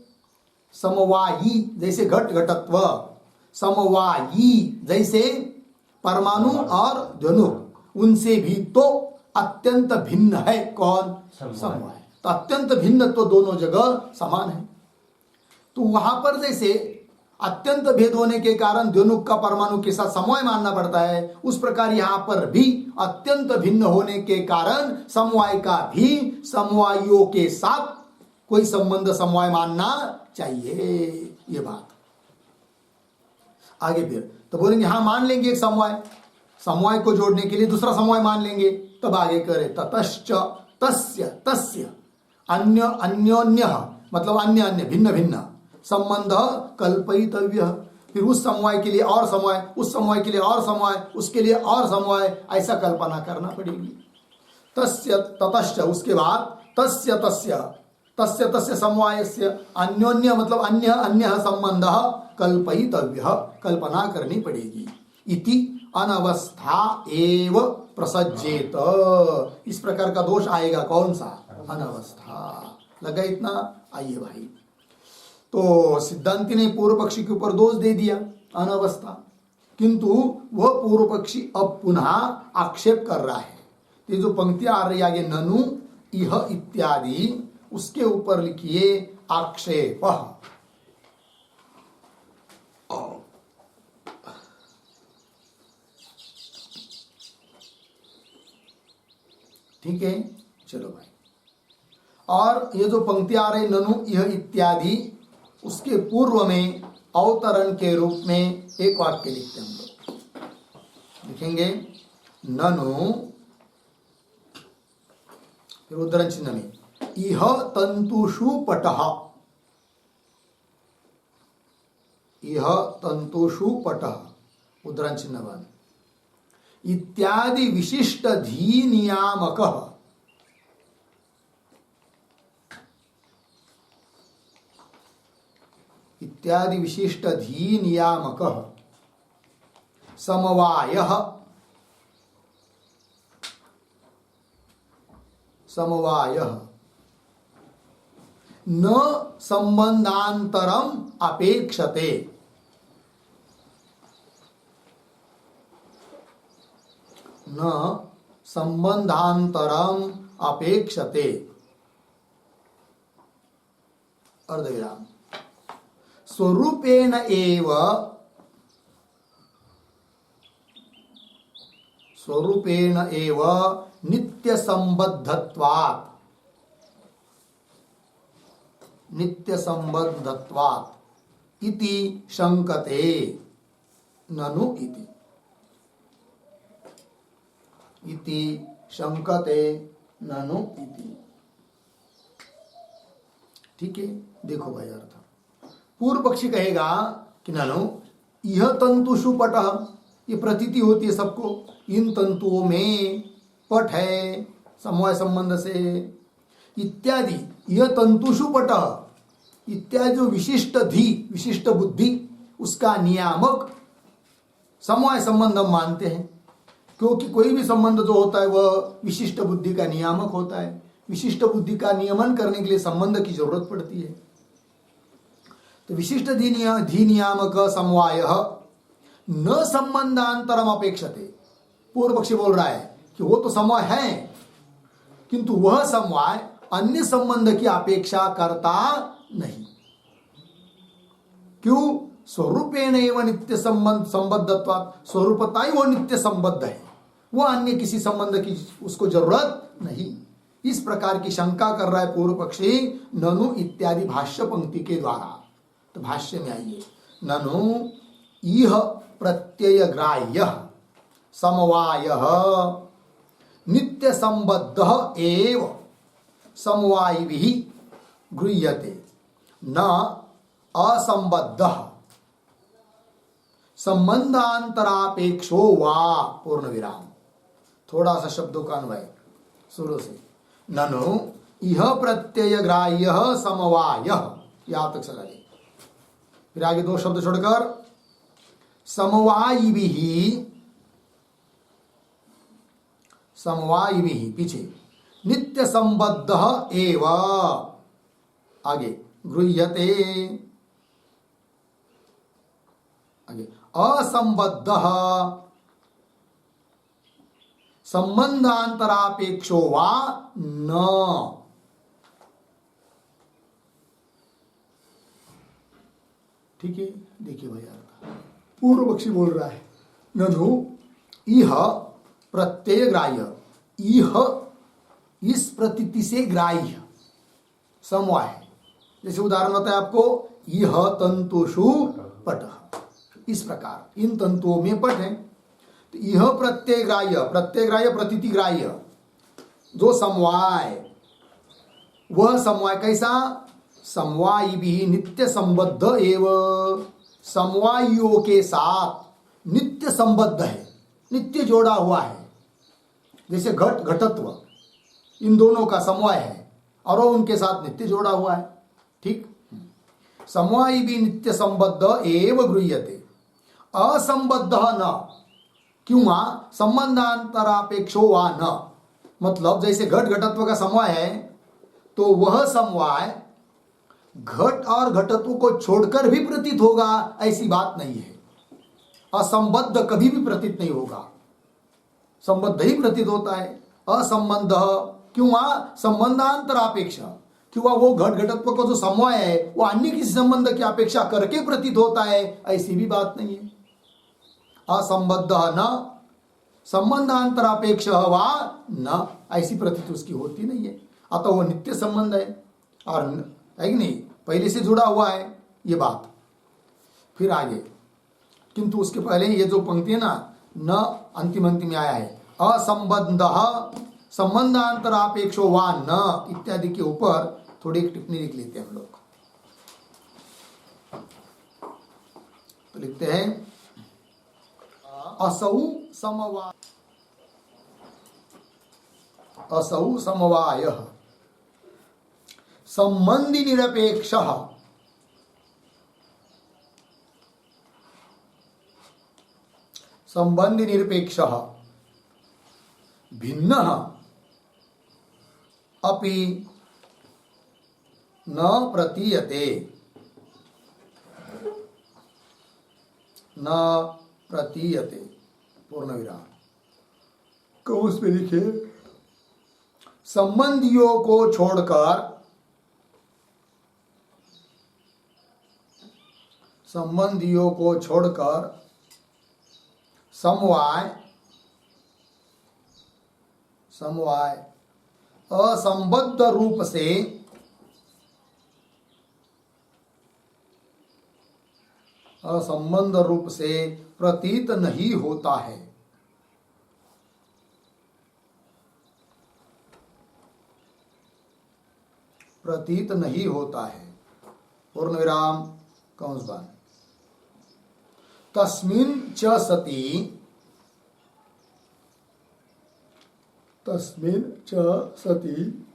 समवायी जैसे घट घटत्व, समवायी जैसे परमाणु और द्वनु, उनसे भी तो अत्यंत भिन्न है कौन? समवाय। तो अत्यंत भिन्न तो दोनों जगह समान है। तो वहां पर जैसे अत्यंत भेद होने के कारण द्वनुक का परमाणु के साथ समवाय मानना पड़ता है, उस प्रकार यहां पर भी अत्यंत भिन्न होने के कारण समवाय का भी समवायों के साथ कोई संबंध समवाय मानना चाहिए। ये बात आगे फिर तो बोलेंगे हाँ मान लेंगे एक समवाय, समवाय को जोड़ने के लिए दूसरा समवाय मान लेंगे। तब आगे करे ततश्च तस्य तस्य अन्य अन्योन्य मतलब अन्य अन्य भिन्न भिन्न संबंध कल्पयितव्य। फिर उस समवाय के लिए और समवाय, उस समवाय के लिए और समवाय, उसके लिए और समवाय, ऐसा कल्पना करना पड़ेगी। तस्य ततश्च उसके बाद तस्य तस्य तस्य तस्य समवायस्य अन्योन्य मतलब अन्य अन्य संबंध कल्पयितव्य, कल्पना करनी पड़ेगी। इति अनवस्था एव प्रसज्जेत। इस प्रकार का दोष आएगा कौन सा? अनवस्था। लगा इतना? आइए भाई, तो सिद्धांति ने पूर्व पक्षी के ऊपर दोष दे दिया अनवस्था, किंतु वह पूर्व पक्षी अब पुनः आक्षेप कर रहा है। ये जो पंक्तियां आ रही आगे ननु इह इत्यादि, उसके ऊपर लिखिए आक्षेप। ठीक है, चलो भाई। और ये जो पंक्ति आ रही ननु यह इत्यादि, उसके पूर्व में अवतरण के रूप में एक वाक्य लिखते हैं हम लोग। लिखेंगे ननु, फिर उद्धरण चिन्ह में इह तंतुषु पटः, इह तंतुषु पटः उद्धरण चिन्ह बन इत्यादि विशिष्ट धी नियामकः, इत्यादि विशिष्ट धी नियामकः समवायः, समवायः न संबंधांतरम अपेक्षते, न संबंधांतरम अपेक्षते, अर्धविराम, स्वरूपेण एव, स्वरूपेण एव नित्य संबद्धत्वात्, नित्य संबद्धत्वात् इति शंकते ननु इति, इति शंकते ननु इति। ठीक है, देखो भाई अर्थ। पूर्व पक्षी कहेगा कि ननु यह तंतुषु पटः, ये प्रतीति होती है सबको, इन तंतुओं में पट है समवाय संबंध से, इत्यादि यह तंतुषु पटः, इत्यादि जो विशिष्ट धी विशिष्ट बुद्धि उसका नियामक समवाय संबंध हम मानते हैं, क्योंकि कोई भी संबंध जो होता है वह विशिष्ट बुद्धि का नियामक होता है। विशिष्ट बुद्धि का नियमन करने के लिए संबंध की जरूरत पड़ती है। तो विशिष्ट धी नियामक समवाय न संबंधांतरम अपेक्षते। पूर्व पक्षी बोल रहा है कि वो तो समवाय है, किंतु वह समवाय अन्य संबंध की अपेक्षा करता नहीं। क्यों? स्वरूपेण एवं नित्य संबंध संबद्धत्वात्, स्वरूपता ही वो नित्य संबद्ध है, वो अन्य किसी संबंध की उसको जरूरत नहीं। इस प्रकार की शंका कर रहा है पूर्व पक्षी ननु इत्यादि भाष्य पंक्ति के द्वारा। तो भाष्य में आइए, ननु इह प्रत्यय ग्राह्य, समवायः नित्य संबद्ध एव समवायिभिः गृह्यते न असंबद्धः संबंधांतरापेक्षो वा पूर्ण विराम। थोड़ा सा शब्दों का अन्वय शुरू से। ननु इह प्रत्यय ग्राह्य समवाय, यहां तक चला गया। फिर आगे दो शब्द छोड़कर समवायिभिः, समवायिभिः पीछे नित्य संबद्ध एव आगे गृह्यते, आगे असंबद्ध संबंधांतरापेक्षो वा न। ठीक है, देखिए भैया पूर्व पक्षी बोल रहा है ननु इह प्रत्यय ग्राह्य, इह इस प्रतीति से ग्राह्य समवाय है। जैसे उदाहरण बताया आपको, इह तंतुषु पटः, इस प्रकार इन तंतुओं में पट है। तो यह प्रत्यय ग्राह्य, प्रत्यय ग्राह्य प्रतीति ग्राह्य जो समवाय, वह समवाय कैसा? समवायिभिः नित्य संबद्ध एव, समवायियों के साथ नित्य संबद्ध है, नित्य जोड़ा हुआ है। जैसे घट घटत्व, इन दोनों का समवाय है और वो उनके साथ नित्य जोड़ा हुआ है। ठीक, समवायिभिः नित्य संबद्ध एव गृह्यते असंबद्ध न, क्यों? संबंधांतरापेक्षो वा न, मतलब जैसे घट घटत्व का समवाय है तो वह समवाय घट और घटत्व को छोड़कर भी प्रतीत होगा, ऐसी बात नहीं है। असंबद्ध कभी भी प्रतीत नहीं होगा, संबद्ध ही प्रतीत होता है। असंबद्ध क्यों? संबंधांतरापेक्ष, क्यों? वो घट घटत्व को जो समवाय है वो अन्य किसी संबंध की अपेक्षा करके प्रतीत होता है, ऐसी भी बात नहीं है। असंबद्ध न संबंधांतरापेक्ष वा न, ऐसी प्रतीति उसकी होती नहीं है। अतः वो नित्य संबंध है और है कि नहीं, पहले से जुड़ा हुआ है ये बात। फिर आगे, किंतु उसके पहले ये जो पंक्ति है ना, न अंतिम में आया है असंबद्ध संबंधांतरापेक्षो वा न इत्यादि के ऊपर थोड़ी एक टिप्पणी लिख लेते हैं हम लोग। तो लिखते हैं असौ समवाय, असौ समवायः संबंधी निरपेक्षः संबंधी निरपेक्षः भिन्नः अपि न प्रतीयते, न प्रतीयते पूर्ण विराम। कौंस में लिखे संबंधियों को छोड़कर, संबंधियों को छोड़कर समवाय, समवाय असंबद्ध रूप से असंबद्ध रूप से प्रतीत नहीं होता है। प्रतीत नहीं होता है पूर्ण विराम कंस बंद। तस्मिन् च सति, तस्मिन् च सति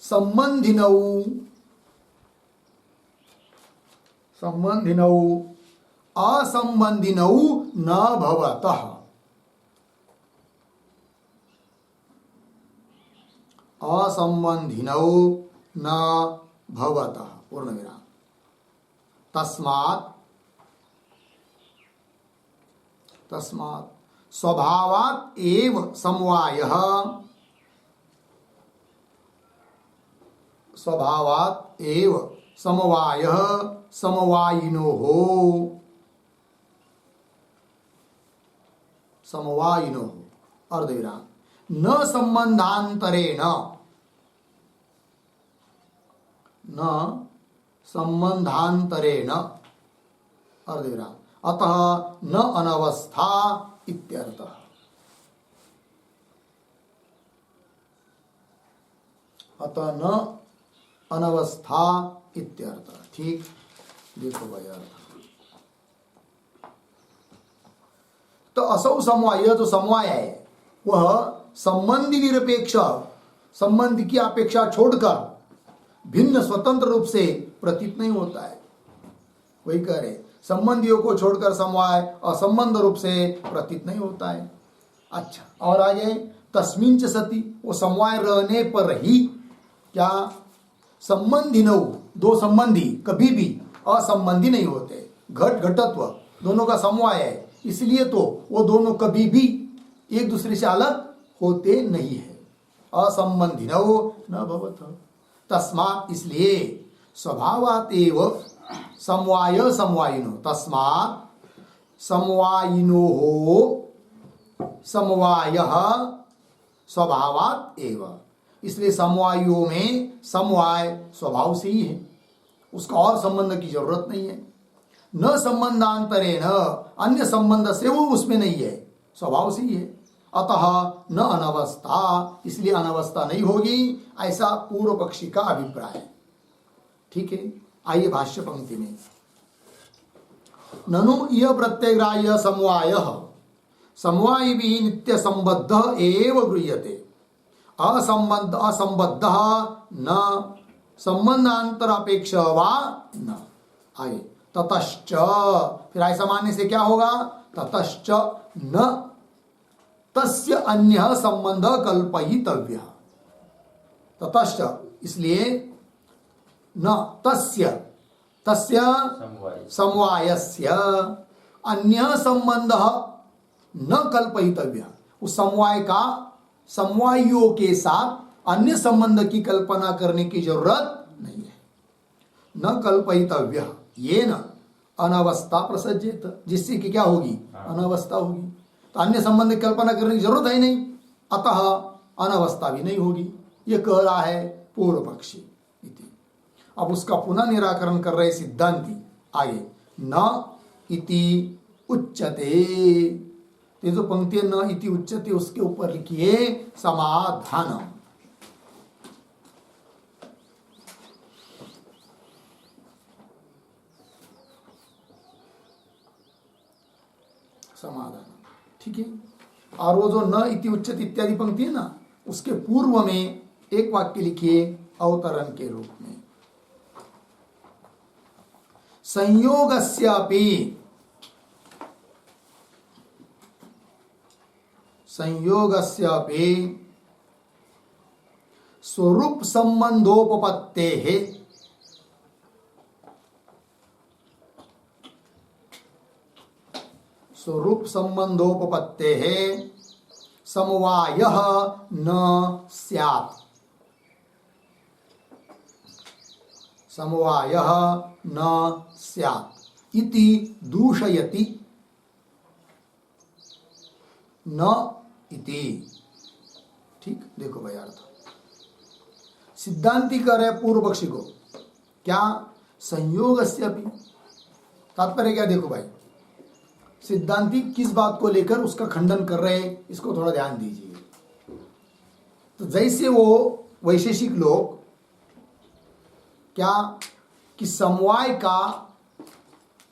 संबंधिनौ, संबंधिनौ असंबंधिनौ न भवतः, असंबंधिनौ न भवतः पूर्ण विराम। तस्मात्, तस्मात् स्वभावात् एव समवायः, स्वभावात् एव समवायः समवायिनोः, समवायिनोः अर्धविराम न संबंधांतरेण, न संबंधांतरेण अर्धविराम अतः न अनवस्था इत्यर्थः। अतः न अनवस्था इत्यर्थः। ठीक, देखो भाई अर्थ। तो असौ समवाय, यह जो समवाय है वह संबंधी निरपेक्ष, संबंध की अपेक्षा छोड़कर भिन्न स्वतंत्र रूप से प्रतीत नहीं होता है। वही कह रहे, संबंधियों को छोड़कर समवाय असंबंध रूप से प्रतीत नहीं होता है। अच्छा, और आगे तस्मिंच सती, वो समवाय रहने पर ही क्या संबंधी न हो, दो संबंधी कभी भी असंबंधी नहीं होते। घट घटत्व दोनों का समवाय है, इसलिए तो वो दोनों कभी भी एक दूसरे से अलग होते नहीं है। असंबंधी न हो न भवत, तस्मात् इसलिए स्वभावात् एव समवाय समवायिनो, तस्मात् समवायिनो हो समवायः स्वभावात् एव, इसलिए समवायों में समवाय स्वभाव से ही है, उसका और संबंध की जरूरत नहीं है। न संबंधांतरे न, अन्य संबंध से वो उसमें नहीं है, स्वभाव से ही है। अतः न अनवस्था, इसलिए अनवस्था नहीं होगी, ऐसा पूर्व पक्षी का अभिप्राय है। ठीक है, आइए भाष्य पंक्ति में। ननु यह प्रत्यग्राह्य समवाय समवाय भी नित्य संबद्ध एव गृह्यते, असंबद्ध न संबंधांतर अपेक्ष वा न। आगे ततश्च, फिर ऐसा मानने से क्या होगा, ततश्च न तस्य अन्य संबंध कल्पयितव्य। ततश्च इसलिए न तस्य, तस्य समवायस्य अन्य संबंध न कल्पयितव्य, उस समवाय का समवायों के साथ अन्य संबंध की कल्पना करने की जरूरत नहीं है। न कल्पयितव्य ये न अनवस्था प्रसज्जेत, जिससे कि क्या होगी, अनवस्था होगी। तो अन्य संबंध की कल्पना करने की जरूरत है नहीं, अतः अनवस्था भी नहीं होगी, ये कह रहा है पूर्व पक्षी। अब उसका पुनः निराकरण कर रहे सिद्धांती आगे, न इति उच्यते, ये जो पंक्ति न इति उच्यते उसके ऊपर लिखिए समाधान। समाधान, ठीक है। और वो जो न इति उच्यते इत्यादि पंक्ति है ना, उसके पूर्व में एक वाक्य लिखिए अवतरण के रूप में, संयोगस्यापि, संयोगस्यापि स्वरूप संबंधोपपत्तेः स्वरूप संबंधोपपत्तेः समवायः न स्यात्, समवायः न स्यात् इति दूषयति न इति। ठीक, देखो भाई अर्थ, सिद्धांति कह रहे पूर्व पक्षी को क्या, संयोगस्यापि, तात्पर्य क्या, देखो भाई सिद्धांति किस बात को लेकर उसका खंडन कर रहे हैं, इसको थोड़ा ध्यान दीजिए। तो जैसे वो वैशेषिक लोग क्या कि समवाय का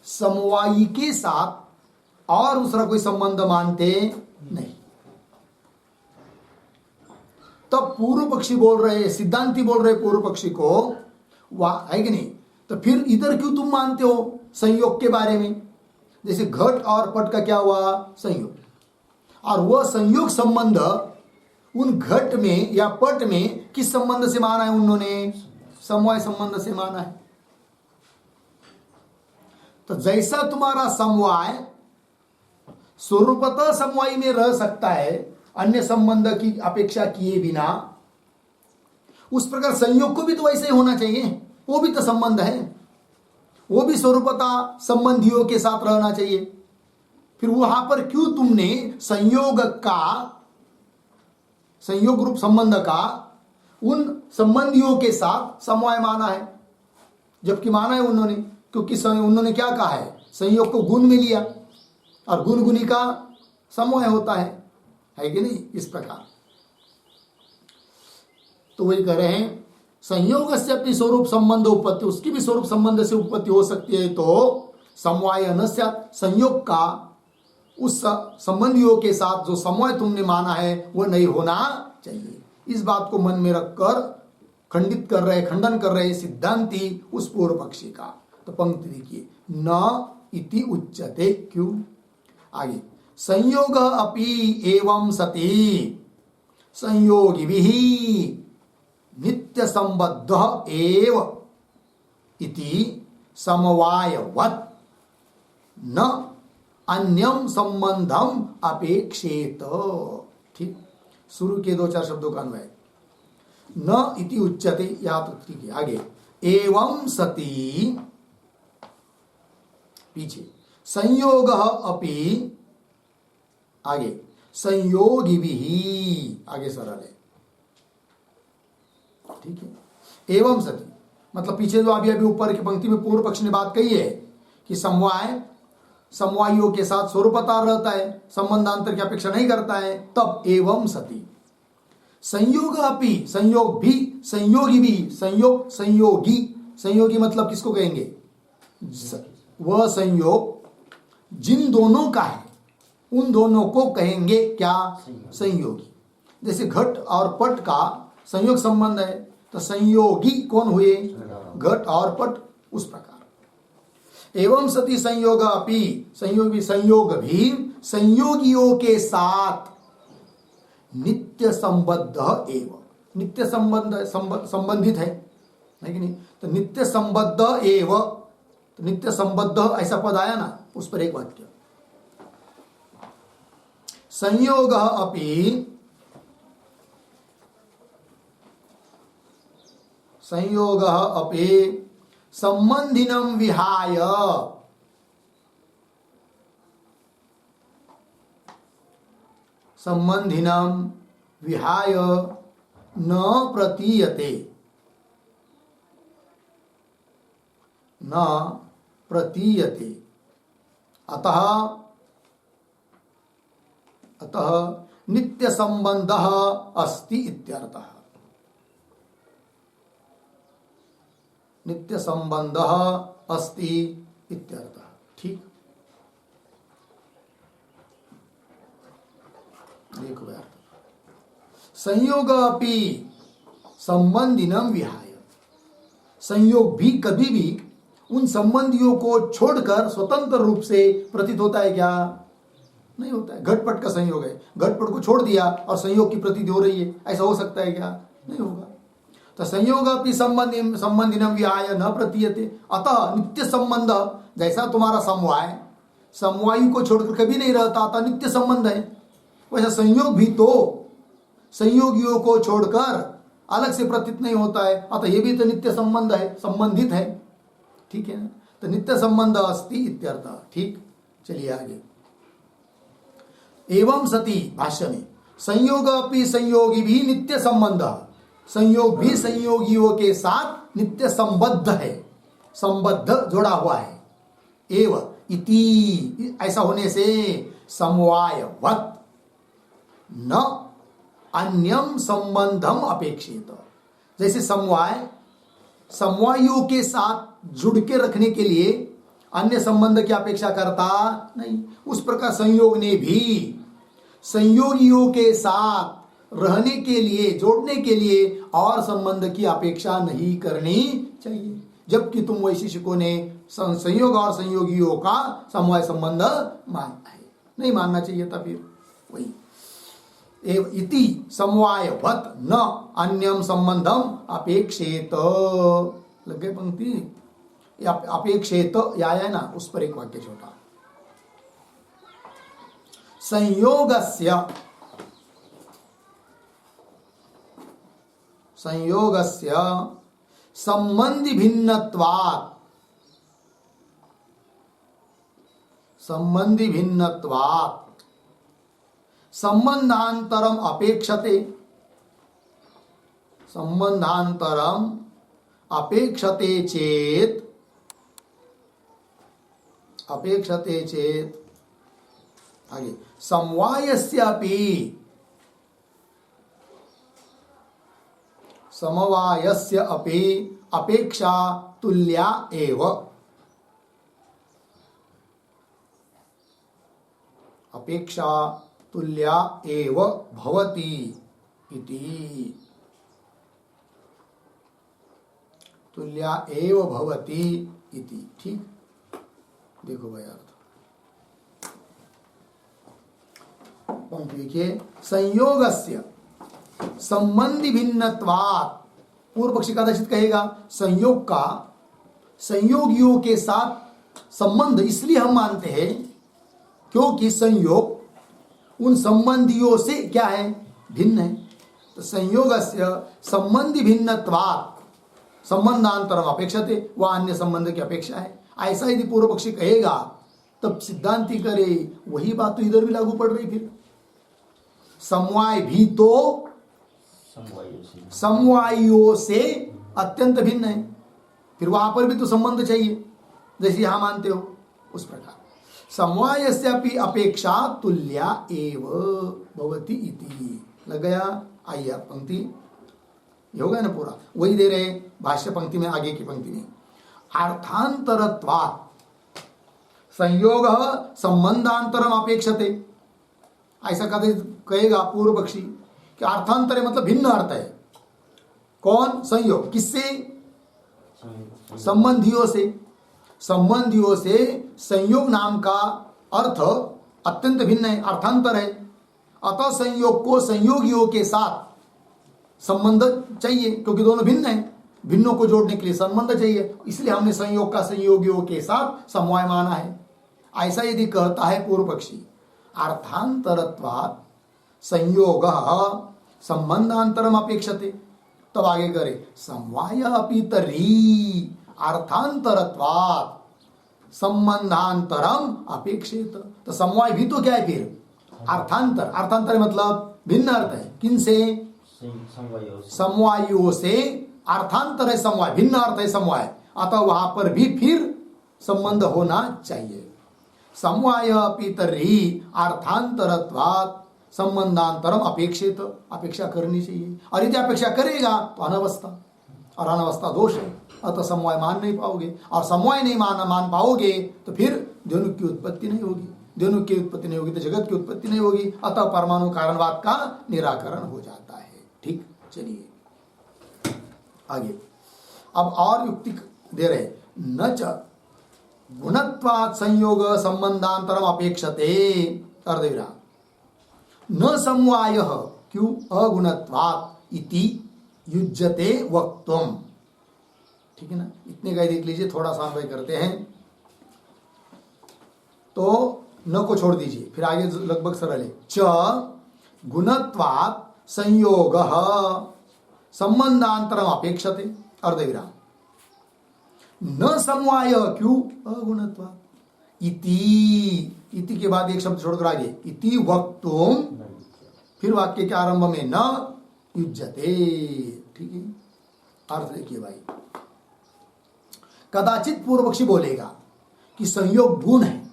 समवायी के साथ और दूसरा कोई संबंध मानते नहीं, तब पूर्व पक्षी बोल रहे, सिद्धांति बोल रहे पूर्व पक्षी को, वाह है कि नहीं, तो फिर इधर क्यों तुम मानते हो संयोग के बारे में। जैसे घट और पट का क्या हुआ, संयोग, और वह संयोग संबंध उन घट में या पट में किस संबंध से माना है उन्होंने, समवाय संबंध से माना है। तो जैसा तुम्हारा समवाय स्वरूपतः समवाय में रह सकता है अन्य संबंध की अपेक्षा किए बिना, उस प्रकार संयोग को भी तो वैसे ही होना चाहिए, वो भी तो संबंध है, वो भी स्वरूपतः संबंधियों के साथ रहना चाहिए। फिर वहां पर क्यों तुमने संयोग का, संयोग रूप संबंध का उन संबंधियों के साथ समवाय माना है, जबकि माना है उन्होंने, क्योंकि उन्होंने क्या कहा है, संयोग को गुण में लिया और गुण गुणी का समूह होता है कि नहीं, इस प्रकार। तो वही कह रहे हैं संयोग से अपनी स्वरूप संबंध उत्पत्ति, उसकी भी स्वरूप संबंध से उत्पत्ति हो सकती है, तो समवाय न स्यात्, संयोग का उस संबंधियों के साथ जो समवाय तुमने माना है वो नहीं होना चाहिए। इस बात को मन में रखकर खंडन कर रहे सिद्धांती उस पूर्व पक्षी का। तो पंक्ति देखिए, न इति उच्यते, क्यों? आगे, संयोग अपि एवं सति संयोगिभिः नित्य संबद्ध एव इति समवायवत् न अन्यम संबंधम अपेक्षेत। ठीक, शुरू के 2-4 शब्दों का अन्वय। न इति उच्यते, या तो ठीक है। आगे, एवं सति, पीछे संयोग अपि, आगे संयोगिभिः, आगे सरल है, ठीक है। एवं सति मतलब पीछे जो अभी ऊपर की पंक्ति में पूर्व पक्ष ने बात कही है कि समवायों के साथ स्वरूपता रहता है, संबंधांतर की अपेक्षा नहीं करता है, तब एवं सति संयोग अपि, संयोग भी, संयोगी भी, संयोगी मतलब किसको कहेंगे? वह संयोग जिन दोनों का है उन दोनों को कहेंगे क्या? संयोगी। जैसे घट और पट का संयोग संबंध है, तो संयोगी कौन हुए? घट और पट। उस प्रकार एवं सति संयोग अपि, संयोग भी संयोगियों के साथ नित्य संबद्ध एवं, नित्य संबंधित है कि नहीं? तो नित्य संबद्ध एवं, तो नित्य संबद्ध ऐसा पद आया ना, उस पर एक वाक्य, संयोग अपि संबंधिनं विहाय, न प्रतीयते, अतः नित्य संबंधः अस्ति इत्यर्थः। नित्य संबंधः अस्ति इत्यर्थः। ठीक, देखो यार, संयोग अपि संबंधिनं विहाय, संयोग भी कभी भी उन संबंधियों को छोड़कर स्वतंत्र रूप से प्रतीत होता है क्या? नहीं होता है। घटपट का संयोग है, घटपट को छोड़ दिया और संयोग की प्रतीति हो रही है, ऐसा हो सकता है क्या? नहीं होगा। तो संयोग अपि संबंधिनम विहाय न प्रतीयते, अतः नित्य संबंध, जैसा तुम्हारा समवायु को छोड़कर कभी नहीं रहता, अतः नित्य संबंध है, वैसा संयोग भी तो संयोगियों को छोड़कर अलग से प्रतीत नहीं होता है, अतः ये भी तो नित्य संबंध है, संबंधित है। ठीक है ना? तो नित्य संबंध अस्ति इत्यर्थ। ठीक, चलिए आगे। एवं सति भाष्य में संयोग अपि संयोगी भी नित्य संबंध, संयोग भी संयोगियों के साथ नित्य संबद्ध है, संबद्ध जोड़ा हुआ है। एव इति, ऐसा होने से समवायवत् न अन्यम संबंधम अपेक्षित, जैसे समवायों के साथ जुड़ के रखने के लिए अन्य संबंध की अपेक्षा करता नहीं, उस प्रकार संयोग ने भी संयोगियों के साथ रहने के लिए, जोड़ने के लिए और संबंध की अपेक्षा नहीं करनी चाहिए। जबकि तुम वैशेषिकों ने संयोग और संयोगियों का समवाय संबंध मानना है, नहीं मानना चाहिए था। फिर वही एव इति समवायवत् न अन्यम संबंधम अपेक्षेत, लग गए पंक्ति, अपेक्षेत या है ना, उस पर एक वाक्य छोटा। संयोगस्य संबंधि भिन्नत्वात् संबंधांतरम अपेक्षते चेत अपेक्षते चेत आगे समवायस्यापि समवायस्य अपि अपेक्षा तुल्या एव अपेक्षा तुल्या एव भवति इति तुल्या एव भवति इति। ठीक, देखो भाई अर्थ पंक्ति देखिए, संयोगस्य संबंधी भिन्नत्वात्, पूर्व पक्षी कदाचित कहेगा संयोग का संयोगियों के साथ संबंध इसलिए हम मानते हैं क्योंकि संयोग उन संबंधियों से क्या है, भिन्न है। तो संयोगस्य संबंधी भिन्नत्वात् संबंधांतरम अपेक्षते, वह अन्य संबंध की अपेक्षा है। ऐसा यदि पूर्व पक्षी कहेगा तब सिद्धांति करे वही बात तो इधर भी लागू पड़ रही। फिर समवाय भी तो समवायों से अत्यंत भिन्न है, फिर वहां पर भी तो संबंध चाहिए जैसे यहां मानते हो उस प्रकार। समवायस्यापि अपेक्षा तुल्या एव भवति इति। लग गया? आइए आप पंक्ति ये हो गया ना पूरा, वही दे रहे भाष्य पंक्ति में, आगे की पंक्ति में अर्थांतरत्वात् संयोग संबंधांतरम अपेक्षते। ऐसा कहेगा पूर्व पक्षी कि अर्थांतर मतलब भिन्न अर्थ है। कौन? संयोग। किससे? संबंधियों से। संबंधियों से संयोग नाम का अर्थ अत्यंत भिन्न है, अर्थांतर है। अतः संयोग को संयोगियों के साथ संबंध चाहिए क्योंकि दोनों भिन्न हैं, भिन्नों को जोड़ने के लिए संबंध चाहिए, इसलिए हमने संयोग का संयोगियों के साथ समवाय माना है। ऐसा यदि कहता है पूर्व पक्षी, अर्थांतरत्वात् संयोग संबंधांतरम अपेक्षते, तब आगे करे समवाय अपि तर्हि अर्थांतरत्वात् संबंधांतरम अपेक्षित। तो समवाय भी तो क्या है फिर? अर्थांतर। अर्थांतर मतलब भिन्न अर्थ है। किनसे? समवायों से। अर्थांतर है समवाय, भिन्न अर्थ है समवाय, अतः वहां पर भी फिर संबंध होना चाहिए। समवाय अपि तर्हि अर्थांतरत्वात् संबंधांतरम अपेक्षित, अपेक्षा करनी चाहिए। और यदि अपेक्षा करेगा तो अनवस्था, और अनवस्था दोष है, अतः समवाय मान नहीं पाओगे, और समवाय नहीं मान पाओगे तो फिर दोनों की उत्पत्ति नहीं होगी। दोनों की उत्पत्ति नहीं होगी तो जगत की उत्पत्ति नहीं होगी, अतः परमाणु कारणवाद का निराकरण हो जाता है। ठीक, चलिए आगे। अब और युक्ति दे रहे, न च गुणत्वात् संयोग संबंधांतरम अपेक्षते, अर्धविराम, न समवाय क्यों अगुणत्वात् इति युज्यते वक्तुम। ठीक है ना, इतने का देख लीजिए, थोड़ा सा अन्वय करते हैं तो न को छोड़ दीजिए, फिर आगे लगभग सरल है। च गुणत्वात् संयोग संबंधांतरम अपेक्षते, अर्धविराम, न समवाय क्यों अगुणत्वात् इति के बाद एक शब्द छोड़कर आगे इति वक्तुम, फिर वाक्य के आरंभ में न युज्यते। ठीक है, अर्थ देखिए भाई, कदाचित पूर्व पक्षी बोलेगा कि संयोग गुण है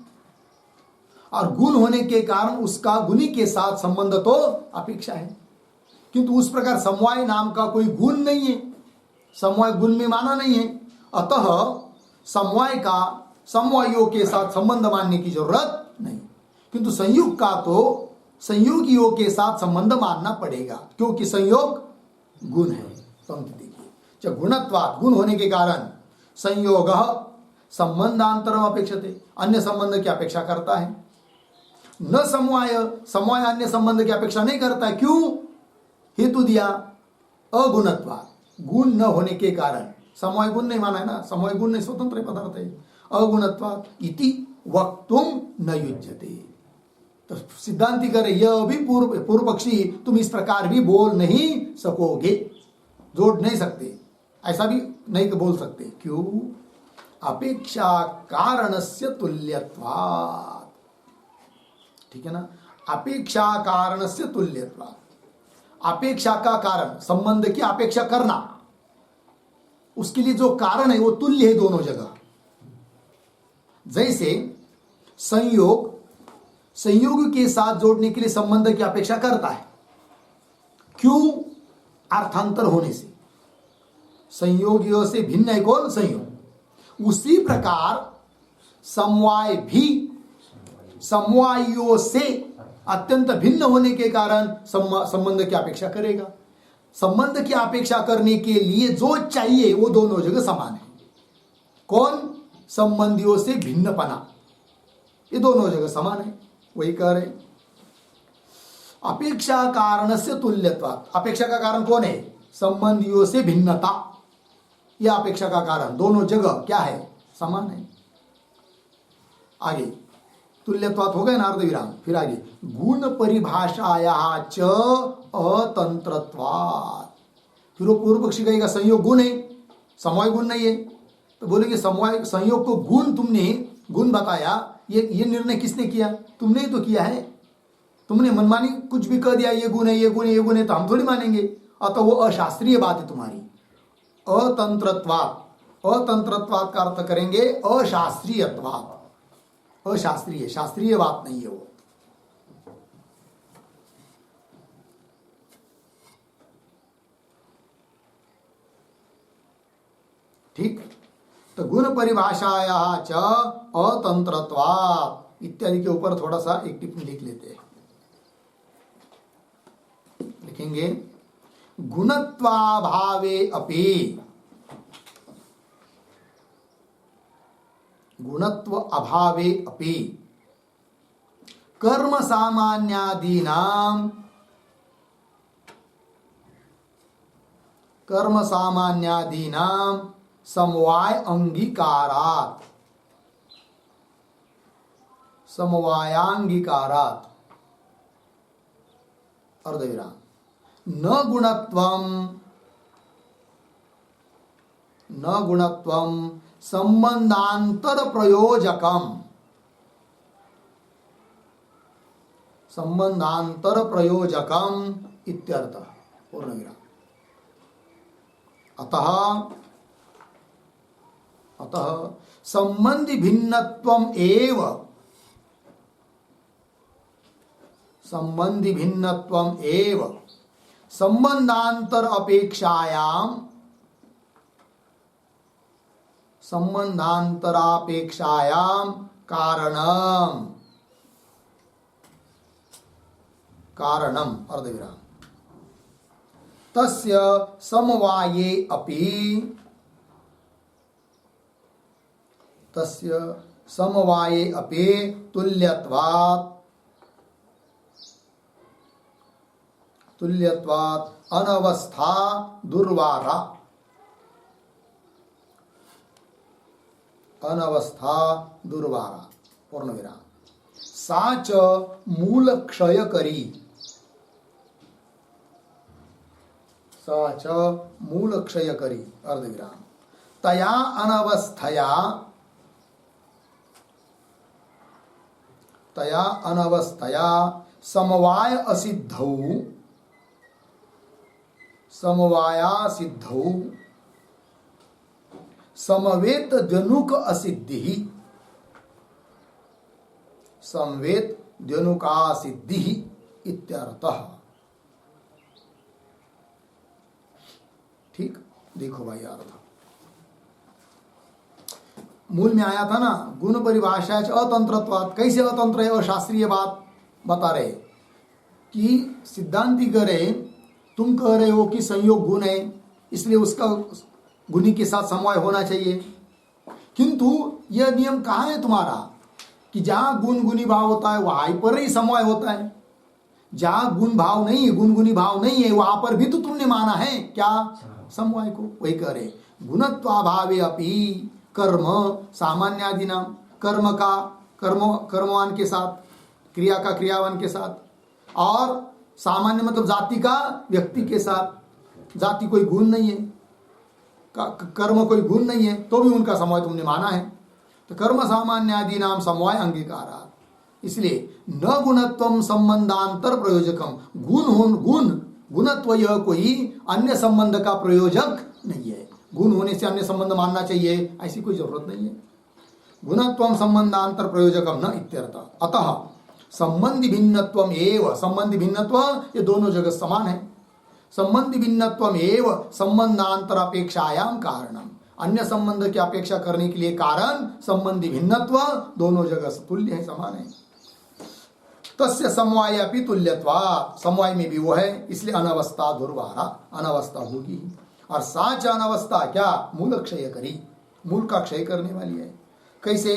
और गुण होने के कारण उसका गुणी के साथ संबंध तो अपेक्षा है, किंतु उस प्रकार समवाय नाम का कोई गुण नहीं है, समवाय गुण में माना नहीं है, अतः समवाय का समवायों के साथ संबंध मानने की जरूरत नहीं, किंतु संयोग का तो संयोगियों के साथ संबंध मानना पड़ेगा क्योंकि संयोग गुण है। पंक्ति देखिए, जब गुणत्वात् गुण होने के कारण संयोग संबंधांतरम अपेक्षते, अन्य संबंध की अपेक्षा करता है। न समवाय, समवाय अन्य संबंध की अपेक्षा नहीं करता है। क्यों? हेतु दिया अगुणत्वात्, गुण न होने के कारण। समवाय गुण नहीं माना है ना, समवाय गुण नहीं, स्वतंत्र पदार्थ है। अगुणत्वात् इति वक्तुम न युज्यते, तो सिद्धांति करे यह भी पूर्व पक्षी तुम इस प्रकार भी बोल नहीं सकोगे, जोड़ नहीं सकते, ऐसा भी नहीं बोल सकते। क्यों? अपेक्षा कारणस्य तुल्यत्वात्। ठीक है ना, अपेक्षा कारणस्य तुल्यत्वात्, अपेक्षा का कारण संबंध की अपेक्षा करना, उसके लिए जो कारण है वो तुल्य है दोनों जगह। जैसे संयोग संयोग के साथ जोड़ने के लिए संबंध की अपेक्षा करता है। क्यों? अर्थांतर होने से। संयोगियों से भिन्न है कौन? संयोग। उसी प्रकार समवाय भी समवायों से अत्यंत भिन्न होने के कारण संबंध की अपेक्षा करेगा। संबंध की अपेक्षा करने के लिए जो चाहिए वो दोनों जगह समान है। कौन? संबंधियों से भिन्नपना, ये दोनों जगह समान है। वही कह रहे अपेक्षा कारण से तुल्यत्वात्। अपेक्षा का कारण कौन है? संबंधियों से भिन्नता। यह अपेक्षा का कारण दोनों जगह क्या है? समान है। आगे तुल्यत्वात् हो गए ना अर्धविराम। फिर आगे गुण परिभाषाया च अतंत्रत्वात्। फिर वो पूर्व पक्षी कहेगा संयोग गुण है, समवाय गुण नहीं है। तो बोलेंगे समवाय संयोग को गुण तुमने गुण बताया, ये निर्णय किसने किया? तुमने ही तो किया है। तुमने मनमानी कुछ भी कह दिया, ये गुण है, ये गुण है, ये गुण है, तो हम थोड़ी मानेंगे। अतः वो अशास्त्रीय बात है तुम्हारी। अतंत्रत्वात्, अतंत्रत्वात् का अर्थ करेंगे अशास्त्रीयत्वात्। अशास्त्रीय, शास्त्रीय बात नहीं है वो। ठीक। तो गुण परिभाषाया च अतंत्रत्वात् इत्यादि के ऊपर थोड़ा सा एक टिप्पणी लिख लेते हैं। लिखेंगे गुणत्वाभावे अपि, गुणत्व अभावे अपि कर्म सामान्यादीनां, कर्म सामान्यादीनां समवाय अंगीकारात्, समवायांगीकारात् अर्धविराम न गुणत्वं, न गुणत्वं संबंधांतर प्रयोजकम, संबंधांतर प्रयोजकम इत्यर्थ पूर्णविराम। अतः अतः संबंधी भिन्नत्वम एव, संबंधी भिन्नत्वम एव संबंधांतर अपेक्षायां, संबंधांतरापेक्षायां कारणम, कारणम अर्धविराम तस्य समवाये अपि, तस्य समवाये अपि तुल्यत्वात्, तुल्यत्वात् अनवस्था दुर्वारा, अनवस्था दुर्वारा पूर्णविराम साच मूल क्षयकरी, साच मूल क्षयकरी अर्धविराम तया अनवस्थया, तया अनवस्थया समवाय असिद्धौ, समवाया सिद्धौ समवेत द्यनुक असिद्धि, समवेत द्यनुका सिद्धि इत्यर्थः। ठीक, देखो भाई अर्थ मूल में आया था ना, गुण परिभाषा अतंत्रत्वात्। कैसे अतंत्र है? और शास्त्रीय बात बता रहे कि सिद्धांति कह रहे, तुम कह रहे हो कि संयोग गुण है, इसलिए उसका गुणी के साथ समवाय होना चाहिए। किंतु यह नियम कहाँ है तुम्हारा कि जहां गुण गुणी भाव होता है वहां पर ही समवाय होता है, जहां गुण भाव नहीं है, गुण गुणी भाव नहीं है, वहां पर भी तो तुमने माना है क्या? समवाय को। वही कह रहे गुणत्वाभावे अपि कर्म सामान्यादीनां, कर्म का कर्मवान के साथ, क्रिया का क्रियावान के साथ, और सामान्य मतलब जाति का व्यक्ति के साथ। जाति कोई गुण नहीं है, कर्म कोई गुण नहीं है, तो भी उनका समवाय तुमने माना है। तो कर्म सामान्यादीनां समवाय अंगीकारात्। इसलिए न गुणत्वम संबंधांतर प्रयोजकम, गुण गुणत्व यह कोई अन्य संबंध का प्रयोजक नहीं है। गुण होने से अन्य संबंध मानना चाहिए ऐसी कोई जरूरत नहीं है। गुणत्वम संबंधांतर प्रयोजकम न इत्यर्थ। अतः संबंधी भिन्नत्वम एव, संबंधी भिन्नत्व ये दोनों जगह समान है, संबंधी भिन्नत्वम एव संबंधांतर अपेक्षायाम कारणम, अन्य संबंध की अपेक्षा करने के लिए कारण संबंधी भिन्नत्व दोनों जगह तुल्य है, समान है। तस्य समवाय अपि तुल्यत्वा, समवाय में भी वो है, इसलिए अनवस्था दुर्वारा, अनवस्था होगी। और साच अनवस्था क्या, मूल क्षय करी, मूल का क्षय करने वाली है। कैसे,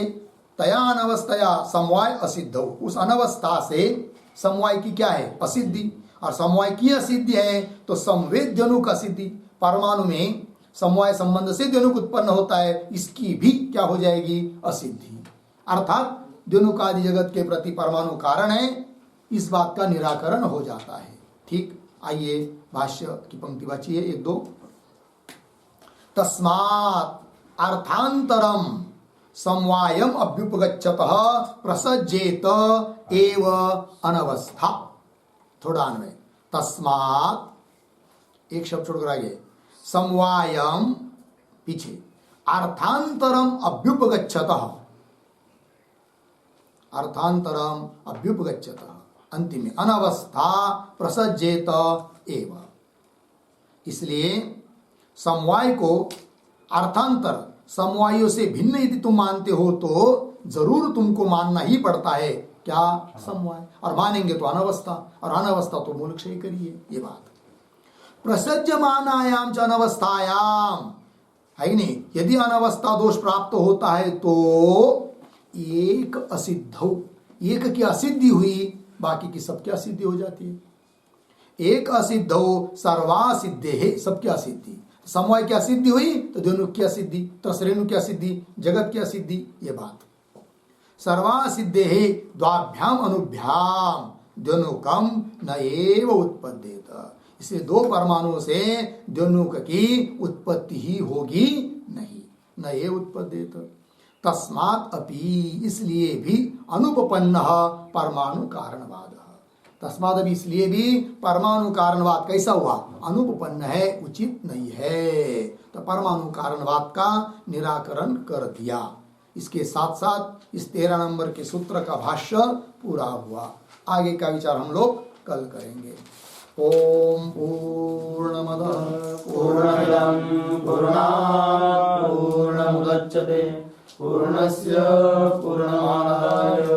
तया अनवस्थया समवाय असिद्ध, उस अनवस्था से समवाय की क्या है, असिद्धि, और समवाय की असिद्धि है तो संवेद्यनुक असिद्धि, परमाणु में समवाय संबंध से द्यनुक उत्पन्न होता है, इसकी भी क्या हो जाएगी, असिद्धि। अर्थात द्यनुकादि जगत के प्रति परमाणु कारण है, इस बात का निराकरण हो जाता है। ठीक, आइए भाष्य की पंक्ति बची है, 1-2। तस्मात् अर्थांतरम समवायम अभ्युपगच्छतः प्रसज्जेत एव अनवस्था। थोड़ा अन्वय, तस्मात् एक शब्द छोड़कर आगे, समवायम पीछे, अर्थांतरम अभ्युपगच्छतः, अर्थांतरम अभ्युपगच्छतः, अंतिम में अनवस्था प्रसज्जेत एव। इसलिए समवाय को अर्थांतर, समवायों से भिन्न यदि तुम मानते हो तो जरूर तुमको मानना ही पड़ता है क्या, समवाय, और मानेंगे तो अनवस्था, और अनवस्था तो मूल क्षय करिए, ये बात। प्रसज्यमानायाम च अनवस्थायाम, है कि नहीं, यदि अनवस्था दोष प्राप्त होता है तो एक असिद्ध, एक की असिद्धि हुई, बाकी की सबकी असिद्धि हो जाती है। एक असिद्ध सर्वासिद्धे है, सबकी असिद्धि, समवाय की असिद्धि हुई तो द्वनुक की असिद्धि, त्रसरेणु की असिद्धि, जगत की असिद्धि, ये बात। सर्वासिद्धे है द्वाभ्याम अनुभ्याम द्वनुकम न एव उत्पद्येत, इसलिए दो परमाणुओं से द्वनुक की उत्पत्ति ही होगी नहीं, न एव उत्पद्येत। तस्मात् अपि, इसलिए भी अनुपपन्न परमाणु कारणवाद, तस्मात् अभी, इसलिए भी परमाणु कारणवाद कैसा हुआ, अनुपपन्न है, उचित नहीं है, तो परमाणु कारणवाद का निराकरण कर दिया। इसके साथ साथ इस 13 नंबर के सूत्र का भाष्य पूरा हुआ। आगे का विचार हम लोग कल करेंगे। ओम पूर्णमदः पूर्णमिदं पूर्णात् पूर्णमुदच्यते पूर्णस्य पूर्णमादाय